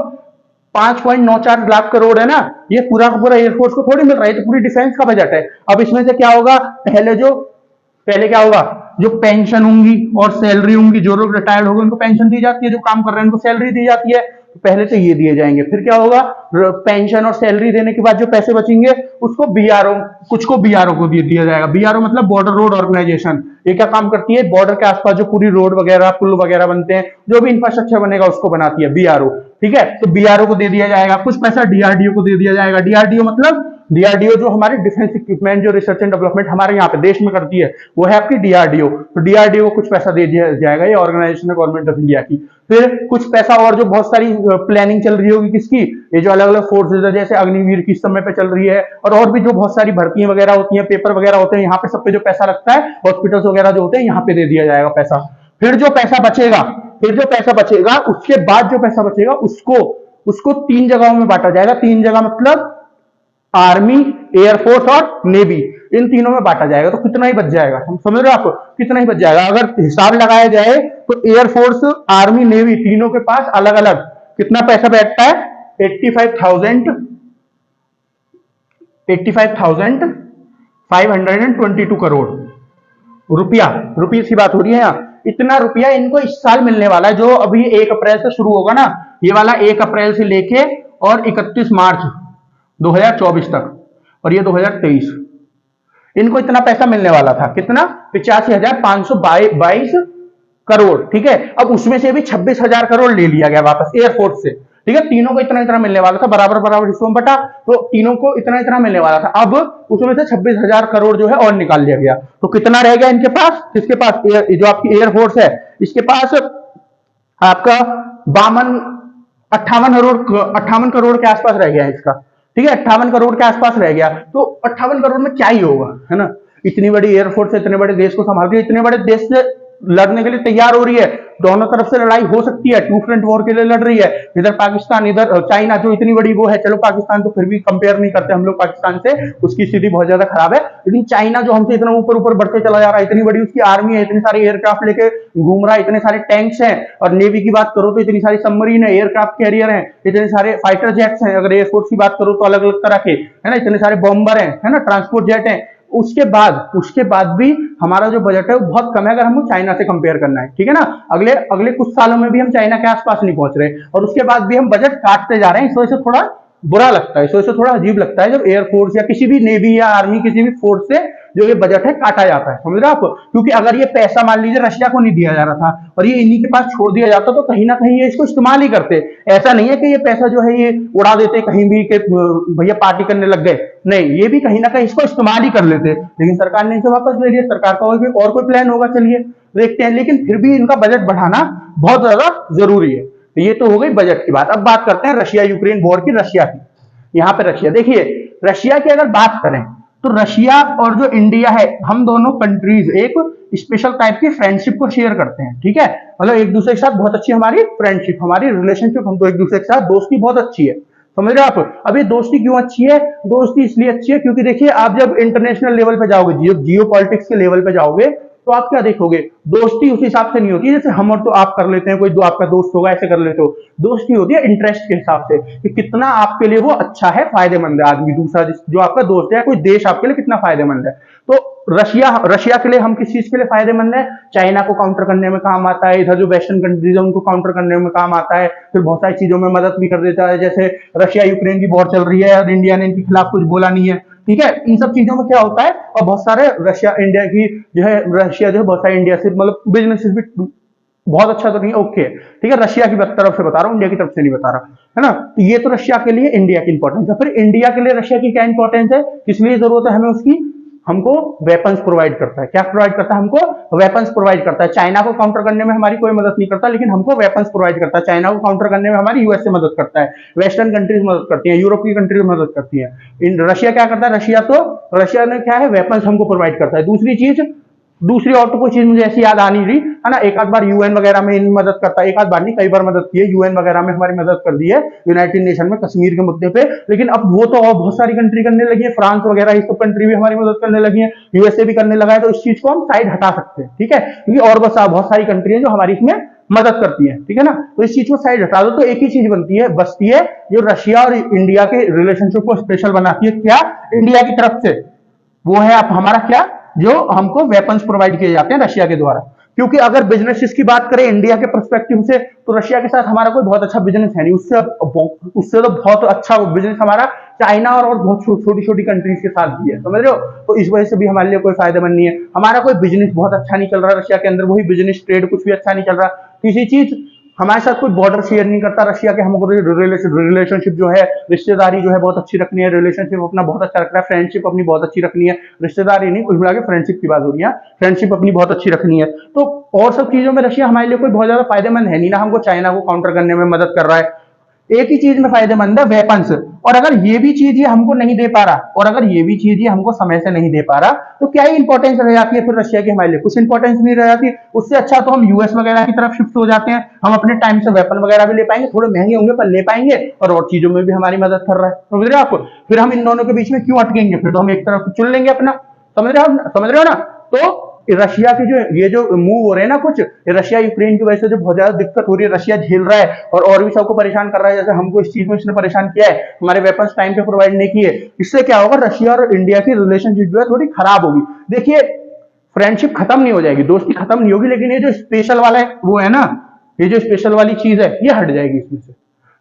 5.94 लाख करोड़ है ना, ये पूरा का पूरा एयरफोर्स को थोड़ी मिल रहा है, तो पूरी डिफेंस का बजट है। अब इसमें से क्या होगा, पहले क्या होगा, जो पेंशन होंगी और सैलरी होंगी, जो लोग रिटायर्ड हो गए उनको पेंशन दी जाती है, जो काम कर रहे हैं उनको सैलरी दी जाती है, तो पहले तो ये दिए जाएंगे। फिर क्या होगा, पेंशन और सैलरी देने के बाद जो पैसे बचेंगे उसको बीआरओ, कुछ को बीआरओ को दिया जाएगा। बीआरओ मतलब बॉर्डर रोड ऑर्गेनाइजेशन, ये क्या काम करती है, बॉर्डर के आसपास जो पूरी रोड वगैरह पुल वगैरह बनते हैं, जो भी इंफ्रास्ट्रक्चर बनेगा उसको बनाती है बीआरओ, ठीक है। तो बीआरओ को दे दिया जाएगा, कुछ पैसा डीआरडीओ को दे दिया जाएगा। डीआरडीओ जो हमारे डिफेंस इक्विपमेंट, जो रिसर्च एंड डेवलपमेंट हमारे यहाँ पे देश में करती है, वो है आपकी डीआरडीओ। तो डीआरडीओ को कुछ पैसा दे दिया जाएगा, ये ऑर्गेनाइजेशन है गवर्नमेंट ऑफ इंडिया की। फिर कुछ पैसा और जो बहुत सारी प्लानिंग चल रही होगी किसकी, ये जो अलग अलग फोर्सेज है, जैसे अग्निवीर की समय पे चल रही है, और भी जो बहुत सारी भर्तियां वगैरह होती हैं, पेपर वगैरह होते हैं, यहाँ पे सब पे जो पैसा लगता है, हॉस्पिटल्स वगैरह जो होते हैं, यहाँ पे दे दिया जाएगा पैसा। फिर जो पैसा बचेगा उसके बाद जो पैसा बचेगा उसको 3 जगहों में बांटा जाएगा। 3 जगह मतलब आर्मी, एयरफोर्स और नेवी, इन तीनों में बांटा जाएगा। तो कितना ही बच जाएगा, हम समझ रहे हो आप, कितना ही बच जाएगा। अगर हिसाब लगाया जाए तो एयरफोर्स, आर्मी, नेवी तीनों के पास अलग अलग कितना पैसा बैठता है, 85,522 करोड़ रुपीस की बात हो रही है यहाँ। इतना रुपया इनको इस साल मिलने वाला है, जो अभी 1 अप्रैल से शुरू होगा ना, ये वाला 1 अप्रैल से लेके और 31 मार्च 2024 तक, और ये 2023, इनको इतना पैसा मिलने वाला था। कितना, 85,522 करोड़, ठीक है। अब उसमें से भी 26,000 करोड़ ले लिया गया वापस एयरफोर्स से, ठीक है। तीनों को इतना मिलने वाला था, बराबर हिस्सों में बटा, तो तीनों को इतना मिलने वाला था। अब उसमें से 26,000 करोड़ जो है और निकाल लिया गया, तो कितना रह गया इनके पास, किसके पास, जो आपकी एयरफोर्स है, इसके पास आपका 58 करोड़ के आसपास रह गया इसका, ठीक है। 58 करोड़ के आसपास रह गया। तो 58 करोड़ में क्या ही होगा, है ना। इतनी बड़ी एयरफोर्स है, इतने बड़े देश को संभाल रही है, इतने बड़े देश से लड़ने के लिए तैयार हो रही है। दोनों तरफ से लड़ाई हो सकती है, 2 फ्रंट वॉर के लिए लड़ रही है, इधर पाकिस्तान, इधर चाइना, जो इतनी बड़ी वो है। चलो पाकिस्तान तो फिर भी कंपेयर नहीं करते हम लोग पाकिस्तान से, उसकी स्थिति बहुत ज्यादा खराब है, लेकिन चाइना जो हमसे इतना ऊपर बढ़ते चला जा रहा है, इतनी बड़ी उसकी आर्मी है, इतने सारे एयरक्राफ्ट लेके घूम रहा है, इतने सारे टैंक्स हैं। और नेवी की बात करो तो इतनी सारी सबमरीन है, एयरक्राफ्ट कैरियर है, इतने सारे फाइटर जेट्स हैं। अगर एयरफोर्स की बात करो तो अलग अलग तरह के, है ना, इतने सारे बॉम्बर है ना, ट्रांसपोर्ट जेट है। उसके बाद भी हमारा जो बजट है वो बहुत कम है, अगर हमको चाइना से कंपेयर करना है, ठीक है ना। अगले कुछ सालों में भी हम चाइना के आसपास नहीं पहुंच रहे, और उसके बाद भी हम बजट काटते जा रहे हैं। इस वजह से थोड़ा बुरा लगता है, इस वजह से थोड़ा अजीब लगता है जब एयरफोर्स या किसी भी नेवी या आर्मी, किसी भी फोर्स से जो ये बजट है काटा जाता है, समझ रहे हो आप। क्योंकि अगर ये पैसा मान लीजिए रशिया को नहीं दिया जा रहा था और ये इन्हीं के पास छोड़ दिया जाता तो कहीं ना कहीं ये इसको इस्तेमाल ही करते। ऐसा नहीं है कि ये पैसा जो है ये उड़ा देते कहीं भी कि भैया पार्टी करने लग गए, नहीं, ये भी कहीं ना कहीं इसको इस्तेमाल ही कर लेते, लेकिन सरकार ने इसे वापस ले लिया। सरकार का और कोई प्लान होगा, चलिए देखते हैं, लेकिन फिर भी इनका बजट बढ़ाना बहुत ज्यादा जरूरी है। ये तो हो गई बजट की बात। अब बात करते हैं रशिया यूक्रेन वॉर की। रशिया की, यहाँ पे रशिया देखिए, रशिया की अगर बात करें तो रशिया और जो इंडिया है, हम दोनों कंट्रीज एक स्पेशल टाइप की फ्रेंडशिप को शेयर करते हैं, ठीक है। मतलब एक दूसरे के साथ बहुत अच्छी हमारी फ्रेंडशिप, हमारी रिलेशनशिप, हम तो एक दूसरे के साथ दोस्ती बहुत अच्छी है, समझ रहे हो आप। अब ये दोस्ती क्यों अच्छी है? दोस्ती इसलिए अच्छी है क्योंकि देखिए आप जब इंटरनेशनल लेवल पे जाओगे, जियो पॉलिटिक्स के लेवल पे जाओगे, तो आप क्या देखोगे, दोस्ती उस हिसाब से नहीं होती है जैसे हम और तो आप कर लेते हैं, कोई आपका दोस्त होगा ऐसे कर लेते हो। दोस्ती होती है इंटरेस्ट के हिसाब से कि कितना आपके लिए वो अच्छा है, फायदेमंद है आदमी दूसरा जो आपका दोस्त है, कोई देश आपके लिए कितना फायदेमंद है। तो रशिया के लिए हम किस चीज के लिए फायदेमंद है? चाइना को काउंटर करने में काम आता है, इधर जो वेस्टर्न कंट्रीज है उनको काउंटर करने में काम आता है, फिर बहुत सारी चीजों में मदद भी कर देता है। जैसे रशिया यूक्रेन की वॉर चल रही है और इंडिया ने इनके खिलाफ कुछ बोला नहीं है, ठीक है। इन सब चीजों में क्या होता है, और बहुत सारे रशिया इंडिया की जो है, रशिया जो है बहुत सारे इंडिया से मतलब बिजनेस भी बहुत अच्छा तो नहीं, ओके ठीक है, रशिया की तरफ से बता रहा हूँ, इंडिया की तरफ से नहीं बता रहा, है ना। तो ये तो रशिया के लिए इंडिया की इंपॉर्टेंस है। फिर इंडिया के लिए रशिया की क्या इंपॉर्टेंस है, किस लिए जरूरत है हमें उसकी? हमको वेपन्स प्रोवाइड करता है। क्या प्रोवाइड करता है? हमको वेपन्स प्रोवाइड करता है। चाइना को काउंटर करने में हमारी कोई मदद नहीं करता, लेकिन हमको वेपन्स प्रोवाइड करता है। चाइना को काउंटर करने में हमारी यूएसए मदद करता है, वेस्टर्न कंट्रीज मदद करती है, यूरोप की कंट्रीज मदद करती है। रशिया क्या करता है? रशिया ने क्या है, वेपन्स हमको प्रोवाइड करता है। दूसरी चीज, दूसरी और तो कोई चीज मुझे ऐसी याद आ नहीं रही, है ना। एक आध बार यूएन वगैरह में इन मदद करता है, एक आध बार नहीं, कई बार मदद की है, यूएन वगैरह में हमारी मदद कर दी है, यूनाइटेड नेशन में कश्मीर के मुद्दे पे। लेकिन अब वो तो और बहुत सारी कंट्री करने लगी है, फ्रांस वगैरह ये सब कंट्री भी हमारी मदद करने लगी है, यूएसए भी करने लगा है। तो इस चीज को हम साइड हटा सकते हैं, ठीक है, क्योंकि और बस बहुत सारी कंट्री है जो हमारी इसमें मदद करती है, ठीक है ना। तो इस चीज को साइड हटा दो तो एक ही चीज बचती है जो रशिया और इंडिया के रिलेशनशिप को स्पेशल बनाती है। क्या? इंडिया की तरफ से वो है आप हमारा क्या, जो हमको वेपन्स प्रोवाइड किए जाते हैं रशिया के द्वारा। क्योंकि अगर बिजनेस की बात करें इंडिया के पर्सपेक्टिव से, तो रशिया के साथ हमारा कोई बहुत अच्छा बिजनेस है नहीं, उससे तो बहुत अच्छा बिजनेस हमारा चाइना और बहुत छोटी छोटी कंट्रीज के साथ भी है, समझ रहे हो। तो इस वजह से भी हमारे लिए कोई फायदेमंद नहीं है। हमारा कोई बिजनेस बहुत अच्छा नहीं चल रहा रशिया के अंदर, वही बिजनेस ट्रेड कुछ भी अच्छा नहीं चल रहा। किसी चीज हमारे साथ कोई बॉर्डर शेयर नहीं करता रशिया के, हमको रिलेशनशिप जो है, रिश्तेदारी जो है बहुत अच्छी रखनी है, रिलेशनशिप अपना बहुत अच्छा रखना है, फ्रेंडशिप अपनी बहुत अच्छी रखनी है, रिश्तेदारी नहीं, कुछ मिला के फ्रेंडशिप की बात हो रही है, फ्रेंडशिप अपनी बहुत अच्छी रखनी है। तो और सब चीजों में रशिया हमारे लिए कोई बहुत ज्यादा फायदेमंद है नहीं, ना हमको चाइना को काउंटर करने में मदद कर रहा है। एक ही चीज में फायदेमंद है, वेपन्स। और अगर ये भी चीज ये हमको नहीं दे पा रहा, और अगर ये भी चीज ये हमको समय से नहीं दे पा रहा, तो क्या ही इंपॉर्टेंस रह जाती है फिर रशिया की हमारे लिए? कुछ इंपॉर्टेंस नहीं रह जाती। उससे अच्छा तो हम यूएस वगैरह की तरफ शिफ्ट हो जाते हैं, हम अपने टाइम से वेपन वगैरह भी ले पाएंगे, थोड़े महंगे होंगे पर ले पाएंगे, और चीजों में भी हमारी मदद कर रहा है, समझ रहे हो आप। फिर हम इन दोनों के बीच में क्यों अटकेंगे? फिर तो हम एक तरफ चुन लेंगे अपना, समझ रहे हो ना। तो रशिया के जो ये जो मूव हो रहे हैं ना, कुछ रशिया यूक्रेन की वजह से जो बहुत ज्यादा दिक्कत हो रही है, रशिया झेल रहा है और भी सबको परेशान कर रहा है। जैसे हमको इस चीज में इसने परेशान किया है, हमारे वेपन्स टाइम पे प्रोवाइड नहीं किए, इससे क्या होगा, रशिया और इंडिया की रिलेशनशिप जो है थोड़ी खराब होगी। देखिए फ्रेंडशिप खत्म नहीं हो जाएगी, दोस्ती खत्म नहीं होगी, लेकिन ये जो स्पेशल वाला है वो है ना, ये जो स्पेशल वाली चीज है ये हट जाएगी इसमें से,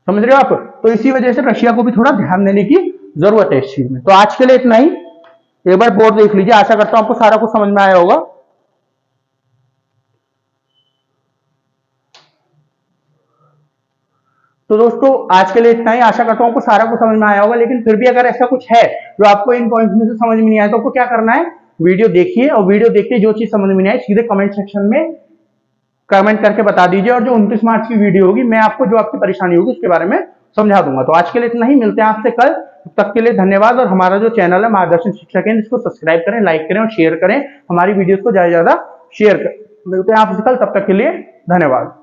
समझ रहे हो आप। तो इसी वजह से रशिया को भी थोड़ा ध्यान देने की जरूरत है इस चीज में। तो आज के लिए इतना ही, एक बार बोर्ड देख लीजिए, आशा करता हूं आपको सारा कुछ समझ में आया होगा। तो दोस्तों आज के लिए इतना ही, आशा करता हूं आपको सारा कुछ समझ में आया होगा। लेकिन फिर भी अगर ऐसा कुछ है जो आपको इन पॉइंट्स में से समझ में नहीं आया, तो आपको क्या करना है, वीडियो देखिए, और वीडियो देखते जो चीज समझ में नहीं आई सीधे कमेंट सेक्शन में कमेंट करके बता दीजिए, और जो 29 मार्च की वीडियो होगी मैं आपको जो आपकी परेशानी होगी उसके बारे में समझा दूंगा। तो आज के लिए इतना ही, मिलते हैं आपसे कल, तब तक के लिए धन्यवाद। और हमारा जो चैनल है मार्गदर्शन शिक्षा केंद्र, इसको सब्सक्राइब करें, लाइक करें और शेयर करें, हमारी वीडियोस को ज्यादा से ज्यादा शेयर करें। मिलते हैं आपसे कल, तब तक के लिए धन्यवाद।